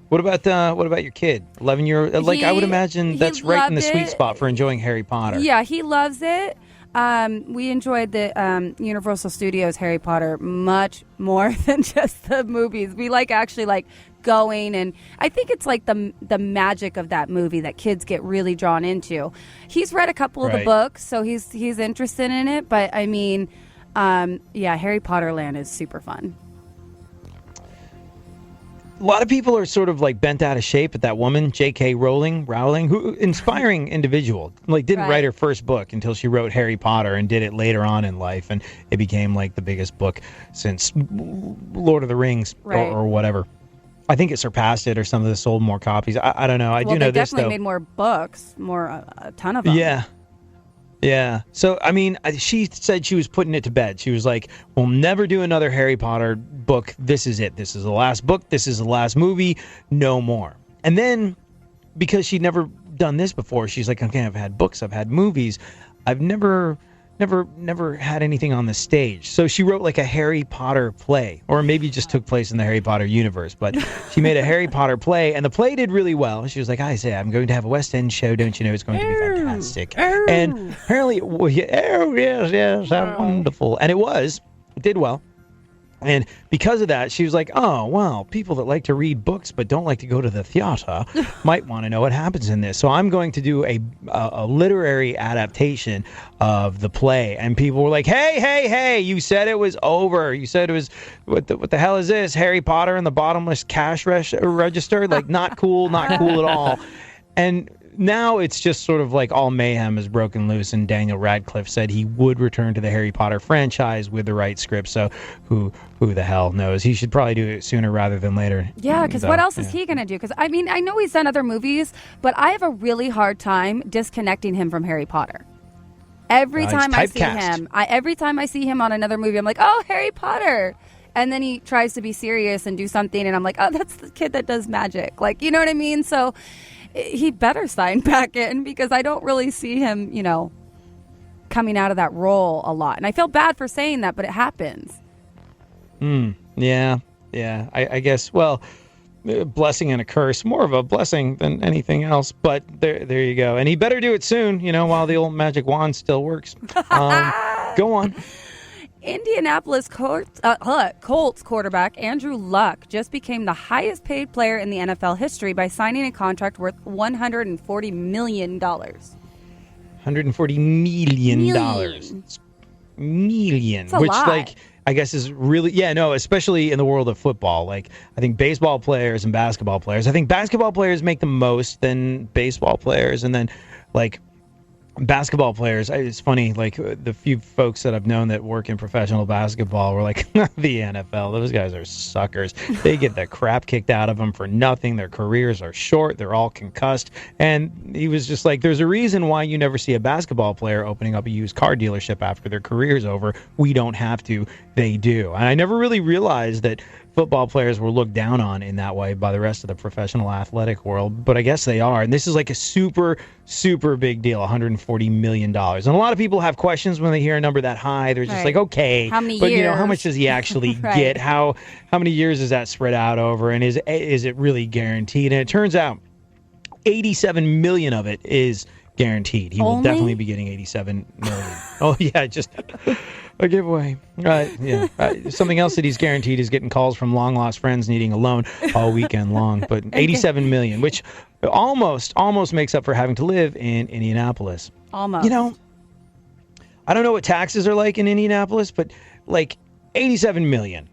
What about your kid? 11-year-old? Like, I would imagine that's right in the sweet spot for enjoying Harry Potter. Yeah, he loves it. We enjoyed the Universal Studios Harry Potter much more than just the movies. We actually going, and I think it's the magic of that movie that kids get really drawn into. He's read a couple of the books, so he's interested in it. But I mean, Harry Potter Land is super fun. A lot of people are sort of bent out of shape at that woman, J.K. Rowling, who inspiring individual. Didn't write her first book until she wrote Harry Potter and did it later on in life, and it became the biggest book since Lord of the Rings or whatever. I think it surpassed it, or some of this sold more copies. I don't know. I do know this, though. They definitely made more books, a ton of them. Yeah. So, I mean, she said she was putting it to bed. She was like, we'll never do another Harry Potter book. This is it. This is the last book. This is the last movie. No more. And then, because she'd never done this before, she's like, okay, I've had books. I've had movies. I've never had anything on the stage. So she wrote a Harry Potter play, or maybe it just took place in the Harry Potter universe, but she made a Harry Potter play, and the play did really well. She was like, I'm going to have a West End show. Don't you know it's going to be fantastic? And apparently, yes, how wonderful. And it did well. And because of that, she was like, oh, well, people that like to read books but don't like to go to the theater might want to know what happens in this. So I'm going to do a literary adaptation of the play. And people were like, hey, you said it was over. You said it was, what the hell is this? Harry Potter and the bottomless cash register? Not cool at all. And now it's just sort of all mayhem is broken loose, and Daniel Radcliffe said he would return to the Harry Potter franchise with the right script. So who the hell knows? He should probably do it sooner rather than later. Yeah, because what else is he going to do? Because, I mean, I know he's done other movies, but I have a really hard time disconnecting him from Harry Potter. Every time I see him on another movie, I'm like, oh, Harry Potter. And then he tries to be serious and do something, and I'm like, oh, that's the kid that does magic. You know what I mean? So he better sign back in, because I don't really see him, coming out of that role a lot. And I feel bad for saying that, but it happens. Yeah. I guess, well, a blessing and a curse. More of a blessing than anything else. But there you go. And he better do it soon, while the old magic wand still works. Go on. Indianapolis Colts quarterback Andrew Luck just became the highest paid player in the NFL history by signing a contract worth $140 million. $140 million. Million. It's a which, lot. I guess is really, especially in the world of football. I think baseball players and basketball players. I think basketball players make the most than baseball players. And then, basketball players, it's funny, the few folks that I've known that work in professional basketball were like, the NFL, those guys are suckers. They get the crap kicked out of them for nothing. Their careers are short. They're all concussed. And he was just like, there's a reason why you never see a basketball player opening up a used car dealership after their career's over. We don't have to. They do. And I never really realized that football players were looked down on in that way by the rest of the professional athletic world, but I guess they are. And this is a super, super big deal, $140 million. And a lot of people have questions when they hear a number that high. They're just okay, how many but years? How much does he actually get? How many years is that spread out over? And is it really guaranteed? And it turns out 87 million of it is guaranteed. He will definitely be getting 87 million. Oh yeah, just a giveaway. Yeah. Something else that he's guaranteed is getting calls from long lost friends needing a loan all weekend long. But 87 million, which almost makes up for having to live in Indianapolis. Almost. I don't know what taxes are like in Indianapolis, but 87 million.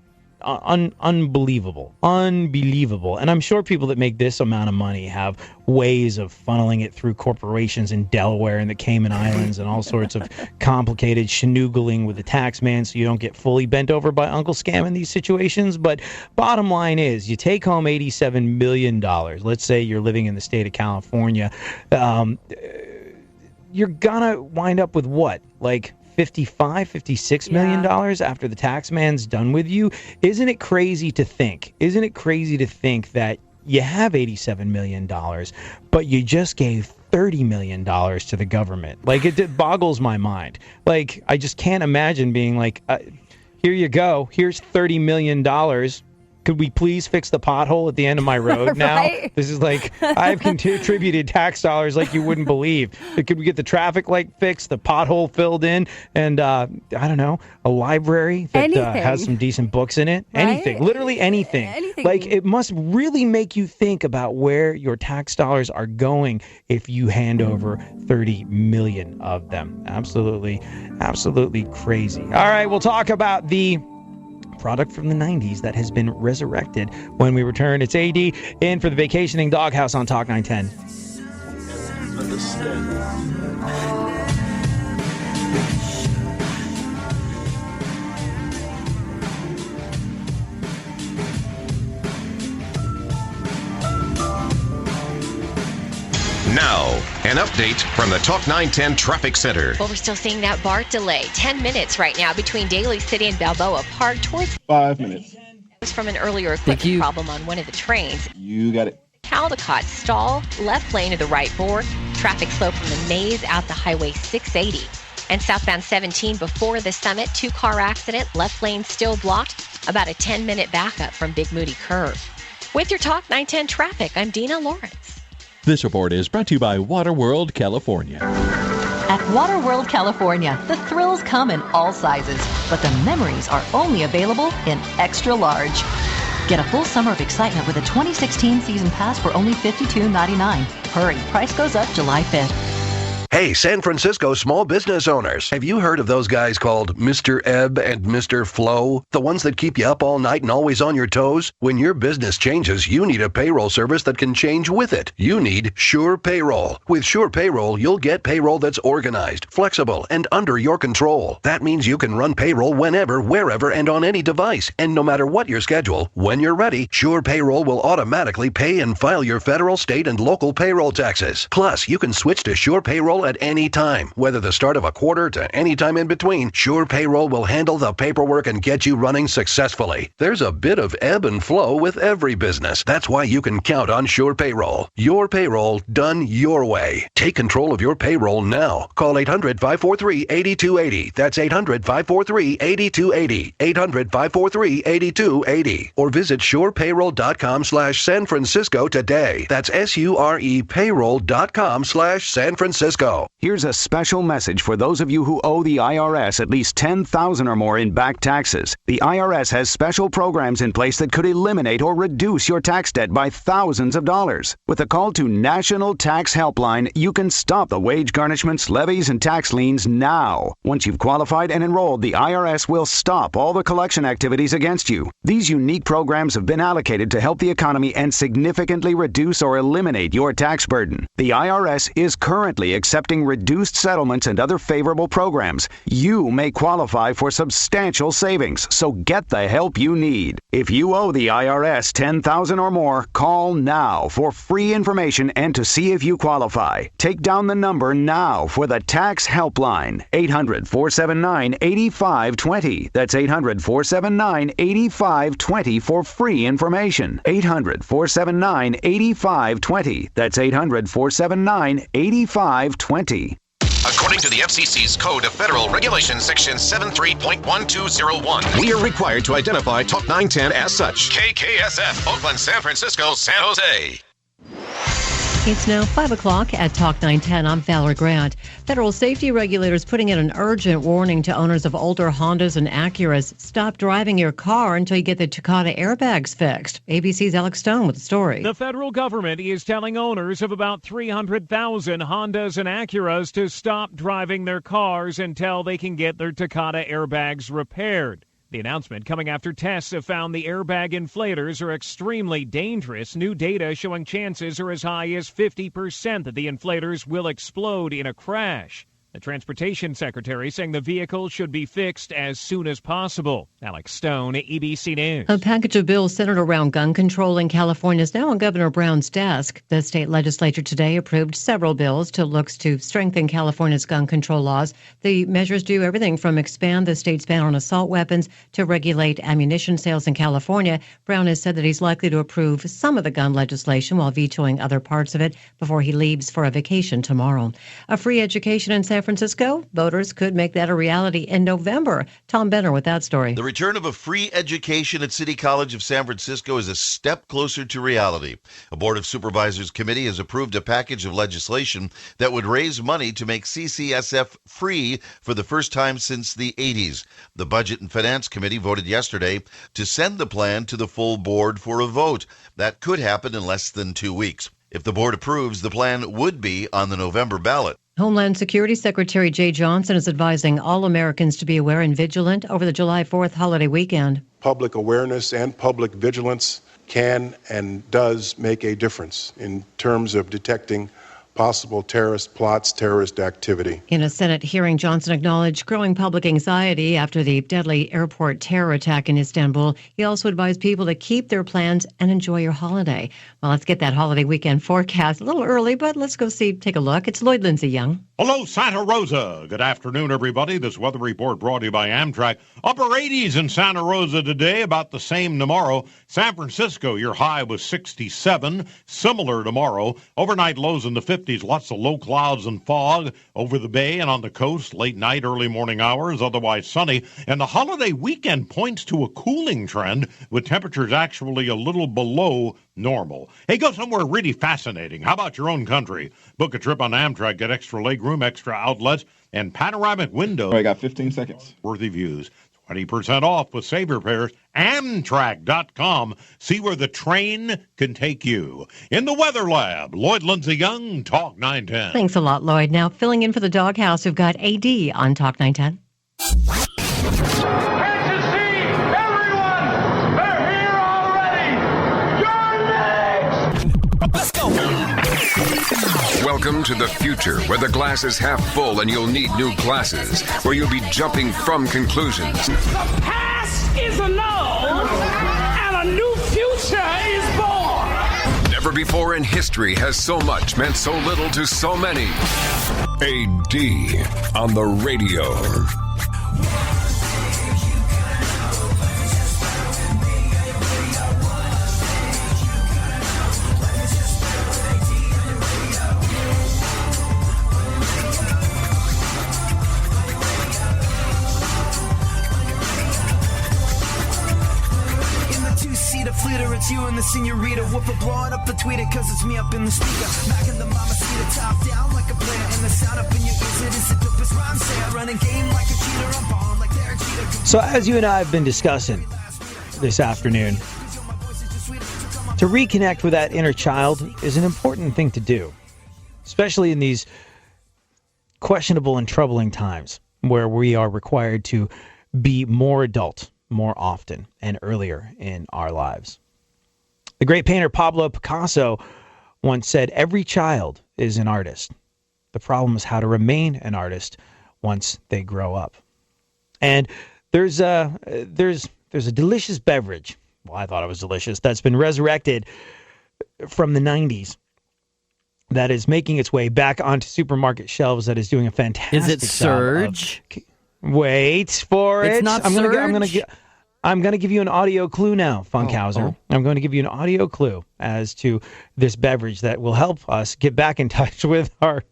Unbelievable. And I'm sure people that make this amount of money have ways of funneling it through corporations in Delaware and the Cayman Islands and all sorts of complicated schnoogling with the tax man so you don't get fully bent over by Uncle Scam in these situations. But bottom line is, you take home $87 million. Let's say you're living in the state of California. You're gonna wind up with what? $56 million after the tax man's done with you. Isn't it crazy to think that you have $87 million, but you just gave $30 million to the government? Like, it boggles my mind. Like, I just can't imagine being like, here you go. Here's $30 million. Could we please fix the pothole at the end of my road now? Right? This is like, I've contributed tax dollars like you wouldn't believe. Could we get the traffic light fixed, the pothole filled in, and, I don't know, a library that has some decent books in it? Right? Anything. Literally anything. Like, it must really make you think about where your tax dollars are going if you hand over 30 million of them. Absolutely crazy. All right, we'll talk about the product from the 90s that has been resurrected when we return. It's AD in for the Vacationing Doghouse on Talk 910. Now, an update from the Talk 910 Traffic Center. Well, we're still seeing that BART delay. 10 minutes right now between Daly City and Balboa Park towards 5 minutes. from an earlier equipment problem on one of the trains. You got it. Caldecott stall, left lane to the right board. Traffic slow from the maze out to Highway 680. And southbound 17 before the summit, 2-car accident, left lane still blocked. About a 10-minute backup from Big Moody Curve. With your Talk 910 traffic, I'm Dina Lawrence. This report is brought to you by Waterworld, California. At Waterworld, California, the thrills come in all sizes, but the memories are only available in extra large. Get a full summer of excitement with a 2016 season pass for only $52.99. Hurry, price goes up July 5th. Hey, San Francisco small business owners. Have you heard of those guys called Mr. Ebb and Mr. Flow? The ones that keep you up all night and always on your toes? When your business changes, you need a payroll service that can change with it. You need Sure Payroll. With Sure Payroll, you'll get payroll that's organized, flexible, and under your control. That means you can run payroll whenever, wherever, and on any device. And no matter what your schedule, when you're ready, Sure Payroll will automatically pay and file your federal, state, and local payroll taxes. Plus, you can switch to Sure Payroll at any time, whether the start of a quarter to any time in between. Sure Payroll will handle the paperwork and get you running successfully. There's a bit of ebb and flow with every business. That's why you can count on Sure Payroll. Your payroll done your way. Take control of your payroll now. Call 800-543-8280. That's 800-543-8280. 800-543-8280. Or visit surepayroll.com/San Francisco today. That's surepayroll.com/San Francisco. Here's a special message for those of you who owe the IRS at least $10,000 or more in back taxes. The IRS has special programs in place that could eliminate or reduce your tax debt by thousands of dollars. With a call to National Tax Helpline, you can stop the wage garnishments, levies, and tax liens now. Once you've qualified and enrolled, the IRS will stop all the collection activities against you. These unique programs have been allocated to help the economy and significantly reduce or eliminate your tax burden. The IRS is currently accepting reduced settlements and other favorable programs. You may qualify for substantial savings, so get the help you need. If you owe the IRS $10,000 or more, call now for free information and to see if you qualify. Take down the number now for the Tax Helpline, 800-479-8520. That's 800-479-8520 for free information. 800-479-8520. That's 800-479-8520. According to the FCC's Code of Federal Regulations, Section 73.1201, we are required to identify Talk 910 as such. KKSF, Oakland, San Francisco, San Jose. It's now 5 o'clock at Talk 910. I'm Valerie Grant. Federal safety regulators putting in an urgent warning to owners of older Hondas and Acuras. Stop driving your car until you get the Takata airbags fixed. ABC's Alex Stone with the story. The federal government is telling owners of about 300,000 Hondas and Acuras to stop driving their cars until they can get their Takata airbags repaired. The announcement coming after tests have found the airbag inflators are extremely dangerous. New data showing chances are as high as 50% that the inflators will explode in a crash. The transportation secretary saying the vehicle should be fixed as soon as possible. Alex Stone, ABC News. A package of bills centered around gun control in California is now on Governor Brown's desk. The state legislature today approved several bills to looks to strengthen California's gun control laws. The measures do everything from expand the state's ban on assault weapons to regulate ammunition sales in California. Brown has said that he's likely to approve some of the gun legislation while vetoing other parts of it before he leaves for a vacation tomorrow. A free education in San Francisco, voters could make that a reality in November. Tom Benner with that story. The return of a free education at City College of San Francisco is a step closer to reality. A Board of Supervisors committee has approved a package of legislation that would raise money to make CCSF free for the first time since the 80s. The Budget and Finance Committee voted yesterday to send the plan to the full board for a vote. That could happen in less than 2 weeks. If the board approves, the plan would be on the November ballot. Homeland Security Secretary Jay Johnson is advising all Americans to be aware and vigilant over the July 4th holiday weekend. Public awareness and public vigilance can and does make a difference in terms of detecting possible terrorist plots, terrorist activity. In a Senate hearing, Johnson acknowledged growing public anxiety after the deadly airport terror attack in Istanbul. He also advised people to keep their plans and enjoy your holiday. Well, let's get that holiday weekend forecast. A little early, but let's go take a look. It's Lloyd Lindsay Young. Hello, Santa Rosa. Good afternoon, everybody. This weather report brought to you by Amtrak. Upper 80s in Santa Rosa today, about the same tomorrow. San Francisco, your high was 67, similar tomorrow. Overnight lows in the 50s, lots of low clouds and fog over the bay and on the coast. Late night, early morning hours, otherwise sunny. And the holiday weekend points to a cooling trend with temperatures actually a little below normal. Hey, go somewhere really fascinating. How about your own country? Book a trip on Amtrak, get extra legroom, extra outlets, and panoramic windows. I got 15 seconds. Worthy views. 20% off with Save Repairs. Amtrak.com. See where the train can take you. In the Weather Lab, Lloyd Lindsay Young, Talk 910. Thanks a lot, Lloyd. Now, filling in for the Doghouse, we've got AD on Talk 910. Welcome to the future, where the glass is half full and you'll need new glasses, where you'll be jumping from conclusions. The past is annulled, and a new future is born. Never before in history has so much meant so little to so many. AD on the radio. It's you and the senorita. Whoop a blowing up the tweeter, cause it's me up in the speaker. Knocking the mama seat top down like a player. And the sound up in your ears, it is the dopest rhyme. Say I run a game like a cheater. I'm born like they're a cheater. So as you and I have been discussing this afternoon, to reconnect with that inner child is an important thing to do, especially in these questionable and troubling times where we are required to be more adult more often and earlier in our lives. The great painter Pablo Picasso once said, "Every child is an artist. The problem is how to remain an artist once they grow up." And there's a delicious beverage. Well, I thought it was delicious. That's been resurrected from the 90s. That is making its way back onto supermarket shelves. That is doing a fantastic job. Is it Surge? Wait for it. It's not Surge? I'm going to give you an audio clue now, Funkhouser. Oh. I'm going to give you an audio clue as to this beverage that will help us get back in touch with our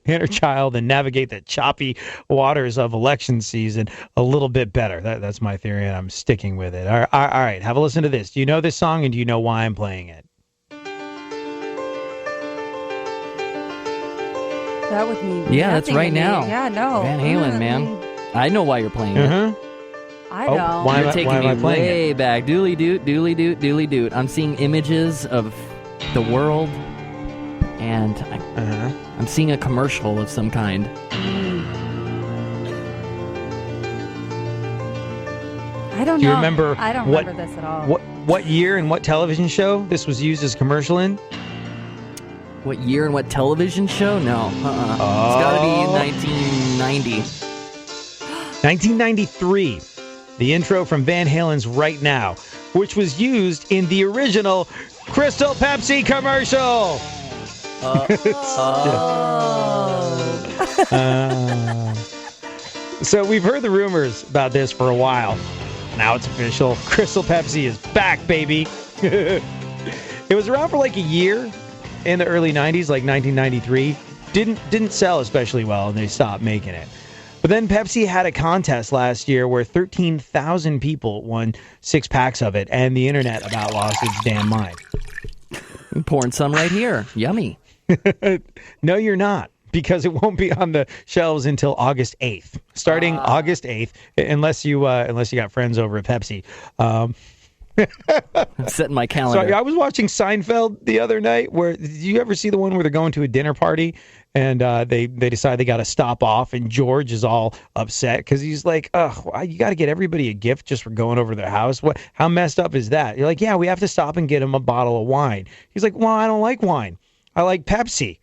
inner child and navigate the choppy waters of election season a little bit better. That's my theory, and I'm sticking with it. All right, have a listen to this. Do you know this song, and do you know why I'm playing it? That would mean yeah, that's right now. Yeah, no. Van Halen, man. I know why you're playing it. I don't. You're taking me way back. Dooley doot, dooley doot, dooley doot. I'm seeing images of the world, and I'm seeing a commercial of some kind. I don't know. Do you remember? I don't remember this at all. What year and what television show this was used as a commercial in? What year and what television show? No. It's got to be 1990. 1993. The intro from Van Halen's Right Now, which was used in the original Crystal Pepsi commercial. So we've heard the rumors about this for a while. Now it's official. Crystal Pepsi is back, baby. It was around for like a year in the early 90s, like 1993. Didn't sell especially well, and they stopped making it. But then Pepsi had a contest last year where 13,000 people won 6 packs of it, and the internet about lost its damn mind. I'm pouring some right here. Yummy. No, you're not, because it won't be on the shelves until August 8th. Starting August 8th, unless you got friends over at Pepsi. I'm setting my calendar. So I was watching Seinfeld the other night. Did you ever see the one where they're going to a dinner party and they decide they got to stop off, and George is all upset because he's like, "Oh, you got to get everybody a gift just for going over their house. How messed up is that?" You're like, "Yeah, we have to stop and get him a bottle of wine." He's like, "Well, I don't like wine. I like Pepsi."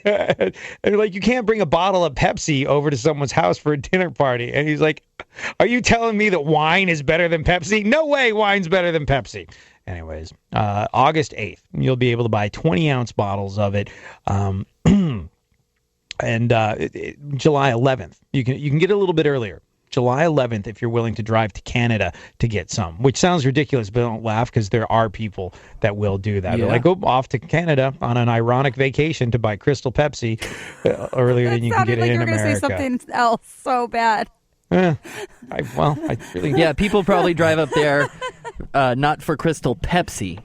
And you're like, "You can't bring a bottle of Pepsi over to someone's house for a dinner party." And he's like, "Are you telling me that wine is better than Pepsi? No way wine's better than Pepsi." Anyways, August 8th, you'll be able to buy 20-ounce bottles of it. And July 11th, you can get a little bit earlier. July 11th, if you're willing to drive to Canada to get some, which sounds ridiculous, but don't laugh, because there are people that will do that. Yeah. They're like, go off to Canada on an ironic vacation to buy Crystal Pepsi earlier than you can get it in America. It sounded like you were going to say something else so bad. I really... Yeah, people probably drive up there not for Crystal Pepsi.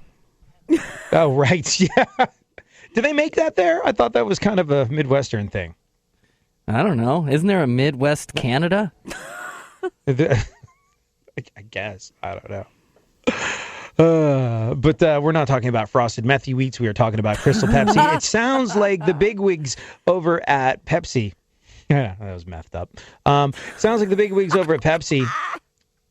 Oh, right, yeah. Do they make that there? I thought that was kind of a Midwestern thing. I don't know. Isn't there a Midwest Canada? I guess. I don't know. But we're not talking about Frosted Methy Wheats. We are talking about Crystal Pepsi. It sounds like the bigwigs over at Pepsi. Yeah, that was messed up. Sounds like the bigwigs over at Pepsi,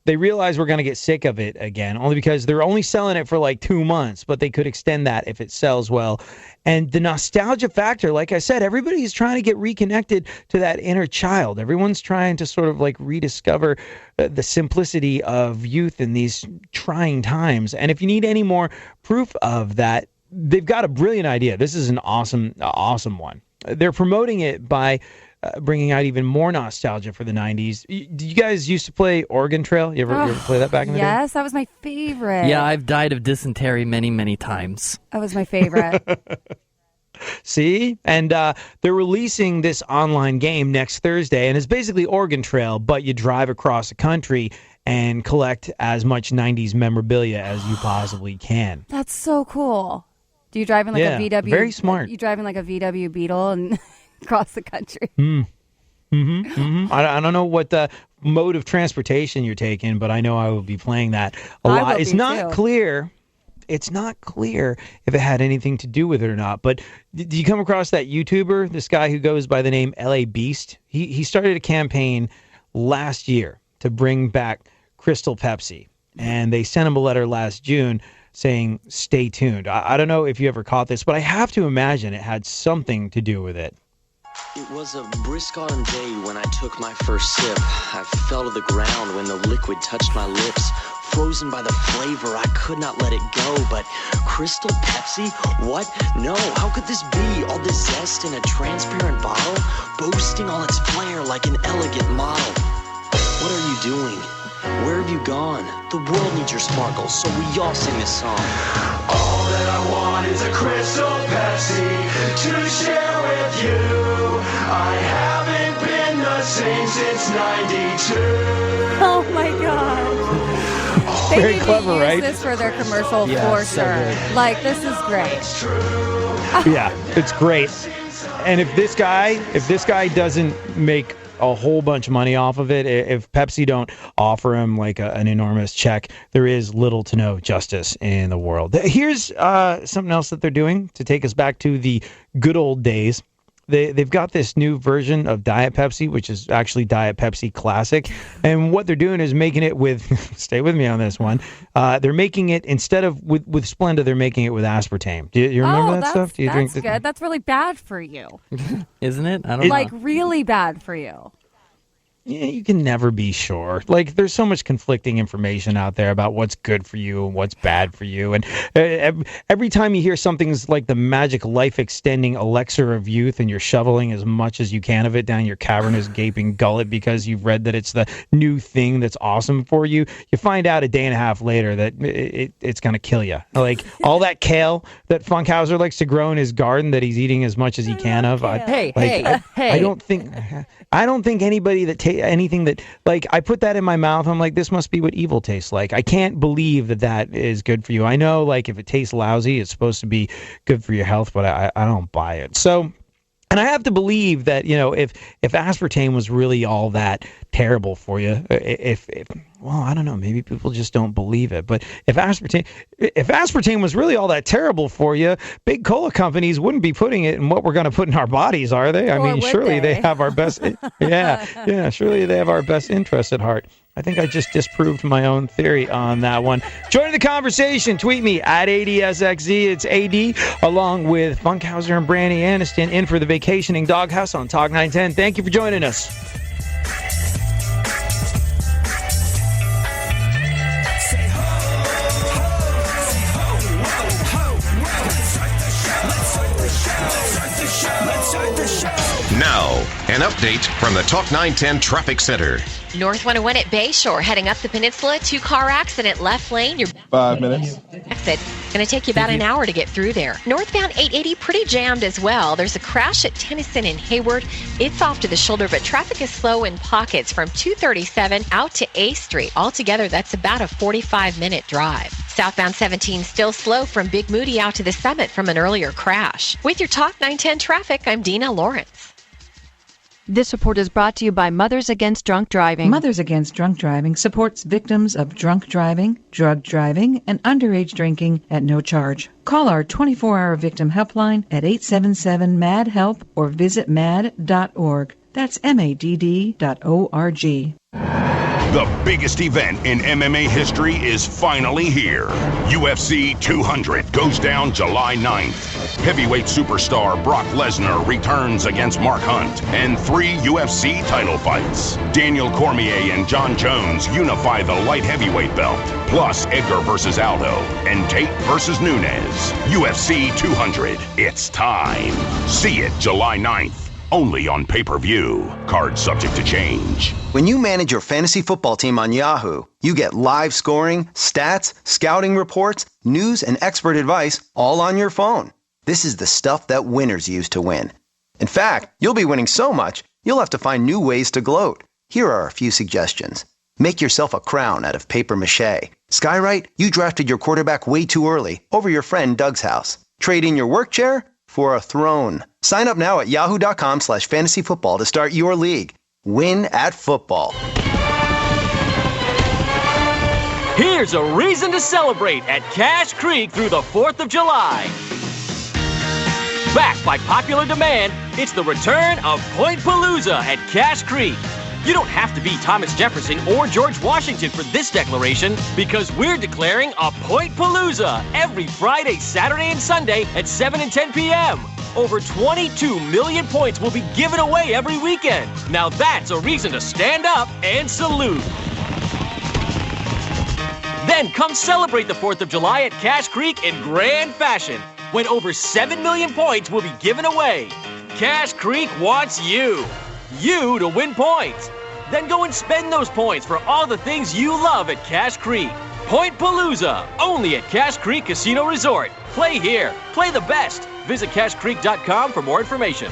they realize we're going to get sick of it again, only because they're only selling it for like 2 months, but they could extend that if it sells well. And the nostalgia factor, like I said, everybody's trying to get reconnected to that inner child. Everyone's trying to sort of like rediscover the simplicity of youth in these trying times. And if you need any more proof of that, they've got a brilliant idea. This is an awesome one. They're promoting it by bringing out even more nostalgia for the 90s. Did you guys used to play Oregon Trail? You ever play that back in the day? Yes, that was my favorite. Yeah, I've died of dysentery many, many times. That was my favorite. See? And they're releasing this online game next Thursday, and it's basically Oregon Trail, but you drive across the country and collect as much 90s memorabilia as you possibly can. That's so cool. Do you drive in like a VW? Very smart. You drive in like a VW Beetle and across the country. I don't know what the mode of transportation you're taking, but I know I will be playing that a lot. It's not clear. It's not clear if it had anything to do with it or not. But did you come across that YouTuber, this guy who goes by the name LA Beast? He started a campaign last year to bring back Crystal Pepsi, and they sent him a letter last June saying, "Stay tuned." I don't know if you ever caught this, but I have to imagine it had something to do with it. It was a brisk autumn day when I took my first sip. I fell to the ground when the liquid touched my lips. Frozen by the flavor, I could not let it go. But Crystal Pepsi? What? No, how could this be? All this zest in a transparent bottle, boasting all its flair like an elegant model. What are you doing? Where have you gone? The world needs your sparkle, so we all sing this song. All that I want is a Crystal Pepsi to share with you. I haven't been the same since 92. Oh my God. They Very clever, use right? this for their commercial for so sure. good. Like, this is great. Yeah, it's great. And if this guy doesn't make a whole bunch of money off of it, if Pepsi don't offer him like an enormous check, there is little to no justice in the world. Here's something else that they're doing to take us back to the good old days. they've got this new version of Diet Pepsi, which is actually Diet Pepsi Classic. And what they're doing is making it with, stay with me on this one, they're making it, instead of with Splenda, they're making it with aspartame. Do you remember that stuff? Do you drink that's good. That's really bad for you. Isn't it? I don't know. Like, really bad for you. Yeah, you can never be sure. Like, there's so much conflicting information out there about what's good for you and what's bad for you. And every time you hear something's like the magic life-extending elixir of youth and you're shoveling as much as you can of it down your cavernous gaping gullet because you've read that it's the new thing that's awesome for you, you find out a day and a half later that it's going to kill you. Like, all that kale that Funkhouser likes to grow in his garden that he's eating as much as he can of. Hey. I don't think anybody that anything that, like, I put that in my mouth, I'm like, this must be what evil tastes like. I can't believe that is good for you. I know, like, if it tastes lousy, it's supposed to be good for your health, but I don't buy it. So, and I have to believe that, you know, if aspartame was really all that terrible for you, well, I don't know, maybe people just don't believe it. But if aspartame was really all that terrible for you, big cola companies wouldn't be putting it in what we're going to put in our bodies, are they? I mean, surely they have our best. Surely they have our best interest at heart. I think I just disproved my own theory on that one. Join the conversation. Tweet me at ADSXZ. It's AD, along with Funkhouser and Brandy Aniston, in for the vacationing Doghouse on Talk910. Thank you for joining us. Now, an update from the Talk910 Traffic Center. North 101 at Bayshore, heading up the peninsula. 2-car accident, left lane. Your 5 minutes. exit. Going to take you about an hour to get through there. Northbound 880, pretty jammed as well. There's a crash at Tennyson and Hayward. It's off to the shoulder, but traffic is slow in pockets from 237 out to A Street. Altogether, that's about a 45-minute drive. Southbound 17 still slow from Big Moody out to the Summit from an earlier crash. With your Talk 910 traffic, I'm Dina Lawrence. This report is brought to you by Mothers Against Drunk Driving. Mothers Against Drunk Driving supports victims of drunk driving, drug driving, and underage drinking at no charge. Call our 24-hour victim helpline at 877-MAD-HELP or visit mad.org. That's MADD.org. The biggest event in MMA history is finally here. UFC 200 goes down July 9th. Heavyweight superstar Brock Lesnar returns against Mark Hunt, and 3 UFC title fights. Daniel Cormier and John Jones unify the light heavyweight belt, plus Edgar versus Aldo and Tate versus Nunes. UFC 200, it's time. See it July 9th. Only on pay-per-view. Card subject to change. When you manage your fantasy football team on Yahoo, you get live scoring, stats, scouting reports, news, and expert advice all on your phone. This is the stuff that winners use to win. In fact, you'll be winning so much, you'll have to find new ways to gloat. Here are a few suggestions. Make yourself a crown out of paper mache. Skywrite, you drafted your quarterback way too early, over your friend Doug's house. Trade in your work chair for a throne. Sign up now at yahoo.com/fantasyfootball to start your league. Win at football. Here's a reason to celebrate at Cache Creek through the 4th of July. Backed by popular demand, it's the return of Point Palooza at Cache Creek. You don't have to be Thomas Jefferson or George Washington for this declaration, because we're declaring a Point Palooza every Friday, Saturday, and Sunday at 7 and 10 p.m. Over 22 million points will be given away every weekend. Now that's a reason to stand up and salute. Then come celebrate the 4th of July at Cache Creek in grand fashion, when over 7 million points will be given away. Cache Creek wants you to win points. Then go and spend those points for all the things you love at Cache Creek. Point Palooza, only at Cache Creek Casino Resort. Play here, play the best. Visit CacheCreek.com for more information.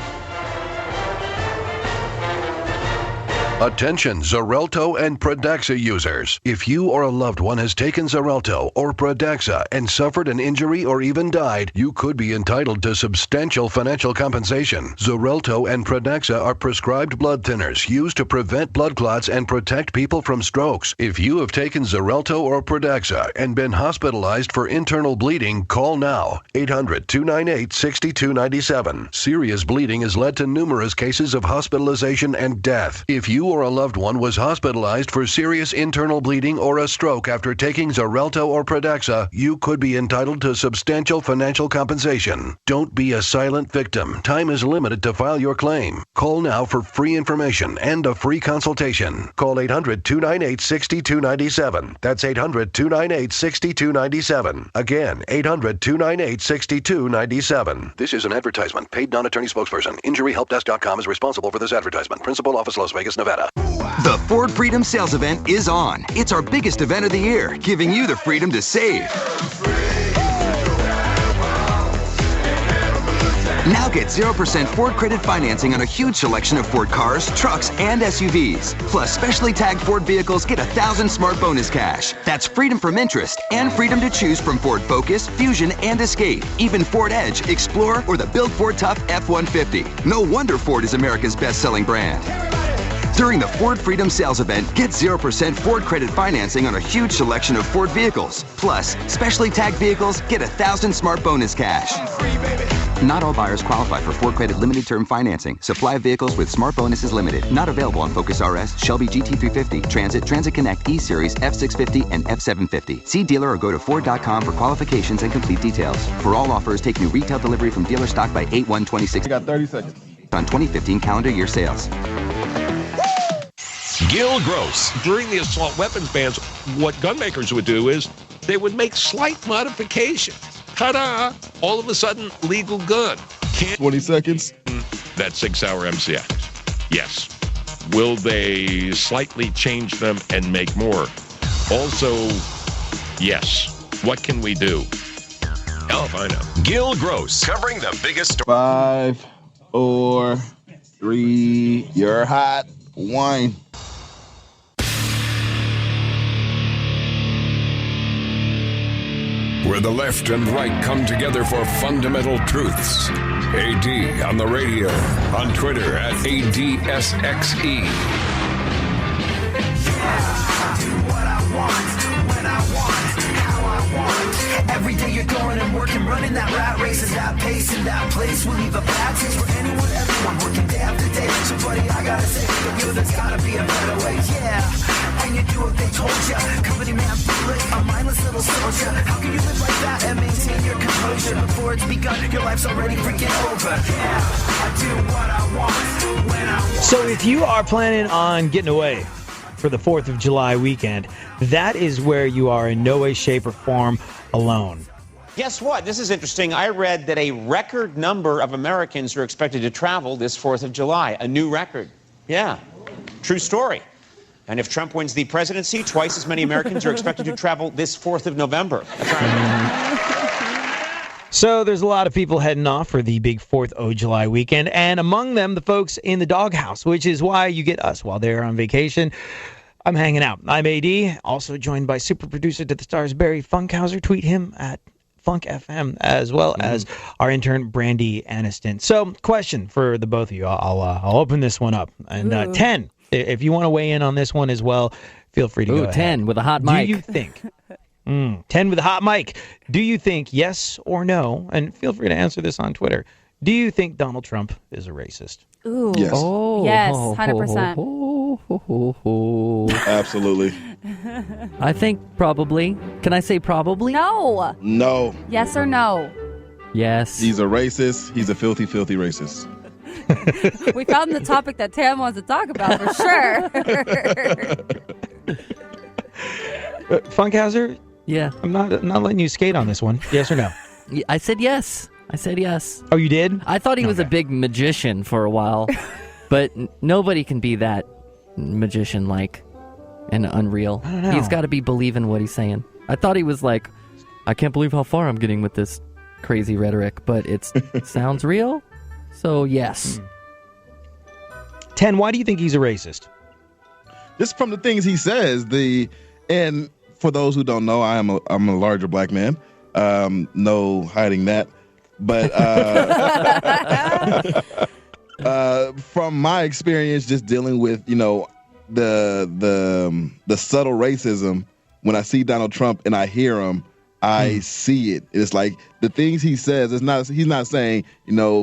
Attention Xarelto and Pradaxa users. If you or a loved one has taken Xarelto or Pradaxa and suffered an injury or even died, you could be entitled to substantial financial compensation. Xarelto and Pradaxa are prescribed blood thinners used to prevent blood clots and protect people from strokes. If you have taken Xarelto or Pradaxa and been hospitalized for internal bleeding, call now. 800-298-6297. Serious bleeding has led to numerous cases of hospitalization and death. If you or a loved one was hospitalized for serious internal bleeding or a stroke after taking Xarelto or Pradaxa, you could be entitled to substantial financial compensation. Don't be a silent victim. Time is limited to file your claim. Call now for free information and a free consultation. Call 800-298-6297. That's 800-298-6297. Again, 800-298-6297. This is an advertisement. Paid non-attorney spokesperson. InjuryHelpDesk.com is responsible for this advertisement. Principal office, Las Vegas, Nevada. The Ford Freedom Sales Event is on. It's our biggest event of the year, giving you the freedom to save. Now get 0% Ford credit financing on a huge selection of Ford cars, trucks, and SUVs. Plus, specially tagged Ford vehicles get 1,000 smart bonus cash. That's freedom from interest and freedom to choose from Ford Focus, Fusion, and Escape. Even Ford Edge, Explorer, or the Build Ford Tough F-150. No wonder Ford is America's best-selling brand. During the Ford Freedom Sales Event, get 0% Ford credit financing on a huge selection of Ford vehicles. Plus, specially tagged vehicles get 1,000 smart bonus cash. Not all buyers qualify for Ford Credit Limited Term Financing. Supply of vehicles with smart bonuses limited. Not available on Focus RS, Shelby GT350, Transit, Transit Connect, E-Series, F650, and F750. See dealer or go to Ford.com for qualifications and complete details. For all offers, take new retail delivery from dealer stock by 8/1/26. I got 30 seconds. On 2015 calendar year sales. Gil Gross. During the assault weapons bans, what gun makers would do is they would make slight modifications. Ta-da! All of a sudden, legal gun. 20 seconds. That's 6-hour MCX. Yes. Will they slightly change them and make more? Also, yes. What can we do? Hell if I know. Gil Gross, covering the biggest story. 5, 4, 3, you're hot. 1. Where the left and right come together for fundamental truths. AD on the radio, on Twitter at ADSXE. Every day you're going and working, running that rat race, and that pace and that place will leave a bad taste for anyone, everyone working day after day. So buddy, I gotta say, for you, there's gotta be a better way, yeah. And you do what they told ya, company man, bullet, a mindless little soldier. How can you live like that and maintain your composure? Before it's begun, your life's already freaking over. Yeah, I do what I want, when I want. So if you are planning on getting away for the 4th of July weekend, that is where you are in no way, shape, or form alone. Guess what? This is interesting. I read that a record number of Americans are expected to travel this 4th of July. A new record. Yeah. True story. And if Trump wins the presidency, twice as many Americans are expected to travel this 4th of November. So there's a lot of people heading off for the big 4th of July weekend, and among them, the folks in the Doghouse, which is why you get us while they're on vacation. I'm hanging out. I'm AD, also joined by super producer to the stars, Barry Funkhouser. Tweet him at Funk FM, as well as our intern, Brandy Aniston. So, question for the both of you. I'll open this one up. And 10, if you want to weigh in on this one as well, feel free to go ahead. 10 with a hot mic. Do you think... 10 with a hot mic. Do you think yes or no? And feel free to answer this on Twitter. Do you think Donald Trump is a racist? Ooh. Yes. Oh, Yes, 100%. Absolutely. I think probably. Can I say probably? No. No. Yes or no? Yes. He's a racist. He's a filthy, filthy racist. We found the topic that Tam wants to talk about for sure. Funkhouser? Yeah. I'm not letting you skate on this one. Yes or no? I said yes. Oh, you did? I thought he was a big magician for a while, but nobody can be that magician-like and unreal. I don't know. He's got to be believing what he's saying. I thought he was like, I can't believe how far I'm getting with this crazy rhetoric, but it sounds real. So, yes. 10, why do you think he's a racist? just from the things he says. And for those who don't know, I'm a larger black man. No hiding that. But from my experience, just dealing with the subtle racism, when I see Donald Trump and I hear him, I see it. It's like the things he says. He's not saying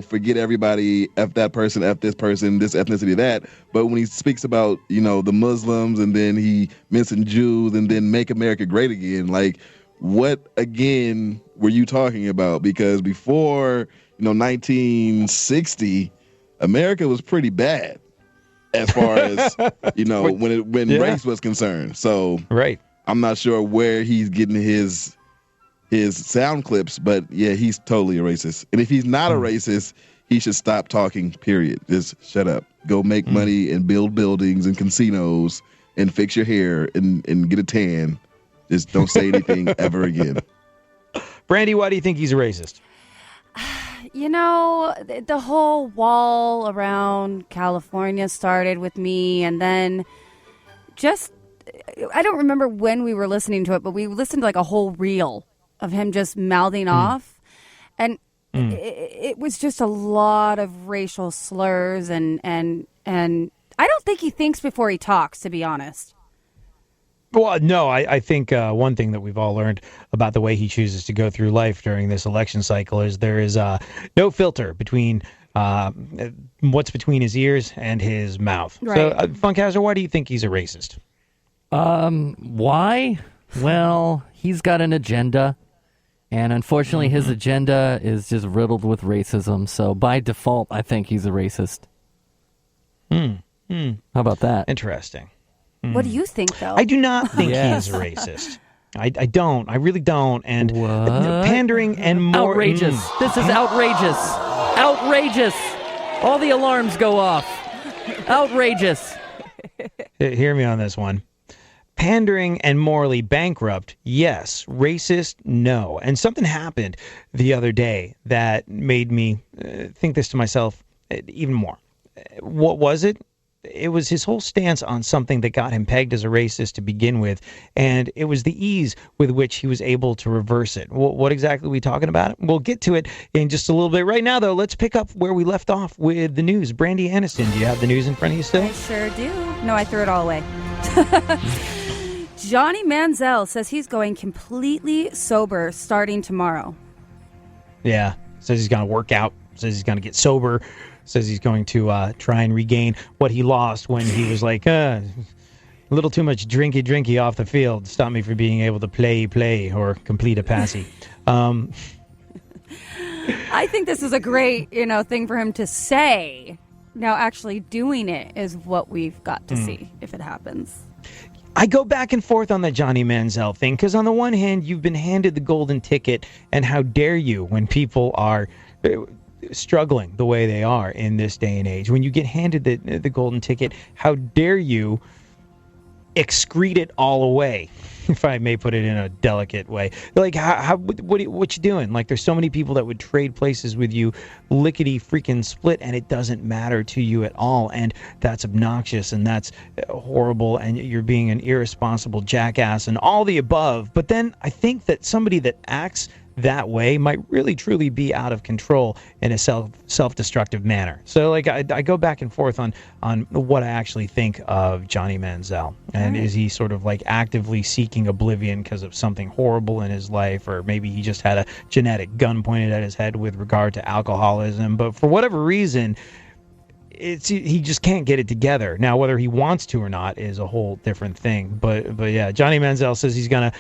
forget everybody, F that person, F this person, this ethnicity, that. But when he speaks about the Muslims, and then he mentioned Jews, and then make America great again, like what again were you talking about? Because before 1960, America was pretty bad as far as when race was concerned. So right, I'm not sure where he's getting his sound clips, but yeah, he's totally a racist. And if he's not a racist, he should stop talking, period. Just shut up. Go make money and build buildings and casinos and fix your hair and get a tan. Just don't say anything ever again. Brandy, why do you think he's a racist? The whole wall around California started with me, and then I don't remember when we were listening to it, but we listened to like a whole reel of him just mouthing off. And it was just a lot of racial slurs, and I don't think he thinks before he talks, to be honest. Well, no, I think one thing that we've all learned about the way he chooses to go through life during this election cycle is there is no filter between what's between his ears and his mouth. Right. So, Funkhouser, why do you think he's a racist? Why? Well, he's got an agenda, and unfortunately his agenda is just riddled with racism. So by default, I think he's a racist. How about that? Interesting. What do you think, though? I do not think he is a racist. I don't. I really don't. And pandering and more... Outrageous. This is outrageous. Outrageous. All the alarms go off. Outrageous. Hear me on this one. Pandering and morally bankrupt, yes. Racist, no. And something happened the other day that made me think this to myself even more. What was it? It was his whole stance on something that got him pegged as a racist to begin with, and it was the ease with which he was able to reverse it. What exactly are we talking about? We'll get to it in just a little bit. Right now, though, let's pick up where we left off with the news. Brandy, Aniston, do you have the news in front of you still? I sure do. No, I threw it all away. Johnny Manziel says he's going completely sober starting tomorrow. Yeah, says he's going to work out, says he's going to get sober, says he's going to try and regain what he lost when he was like, a little too much drinky off the field. Stop me from being able to play, or complete a passy. I think this is a great, thing for him to say. Now, actually doing it is what we've got to see if it happens. I go back and forth on the Johnny Manziel thing, because on the one hand, you've been handed the golden ticket, and how dare you when people are struggling the way they are in this day and age. When you get handed the golden ticket, how dare you excrete it all away, if I may put it in a delicate way. Like, what you doing? Like, there's so many people that would trade places with you lickety freaking split, and it doesn't matter to you at all, and that's obnoxious, and that's horrible, and you're being an irresponsible jackass, and all the above. But then I think that somebody that acts that way might really truly be out of control in a self-destructive manner. So like I go back and forth on what I actually think of Johnny Manziel, and is he sort of like actively seeking oblivion because of something horrible in his life, or maybe he just had a genetic gun pointed at his head with regard to alcoholism, but for whatever reason he just can't get it together. Now whether he wants to or not is a whole different thing, but yeah, Johnny Manziel says he's gonna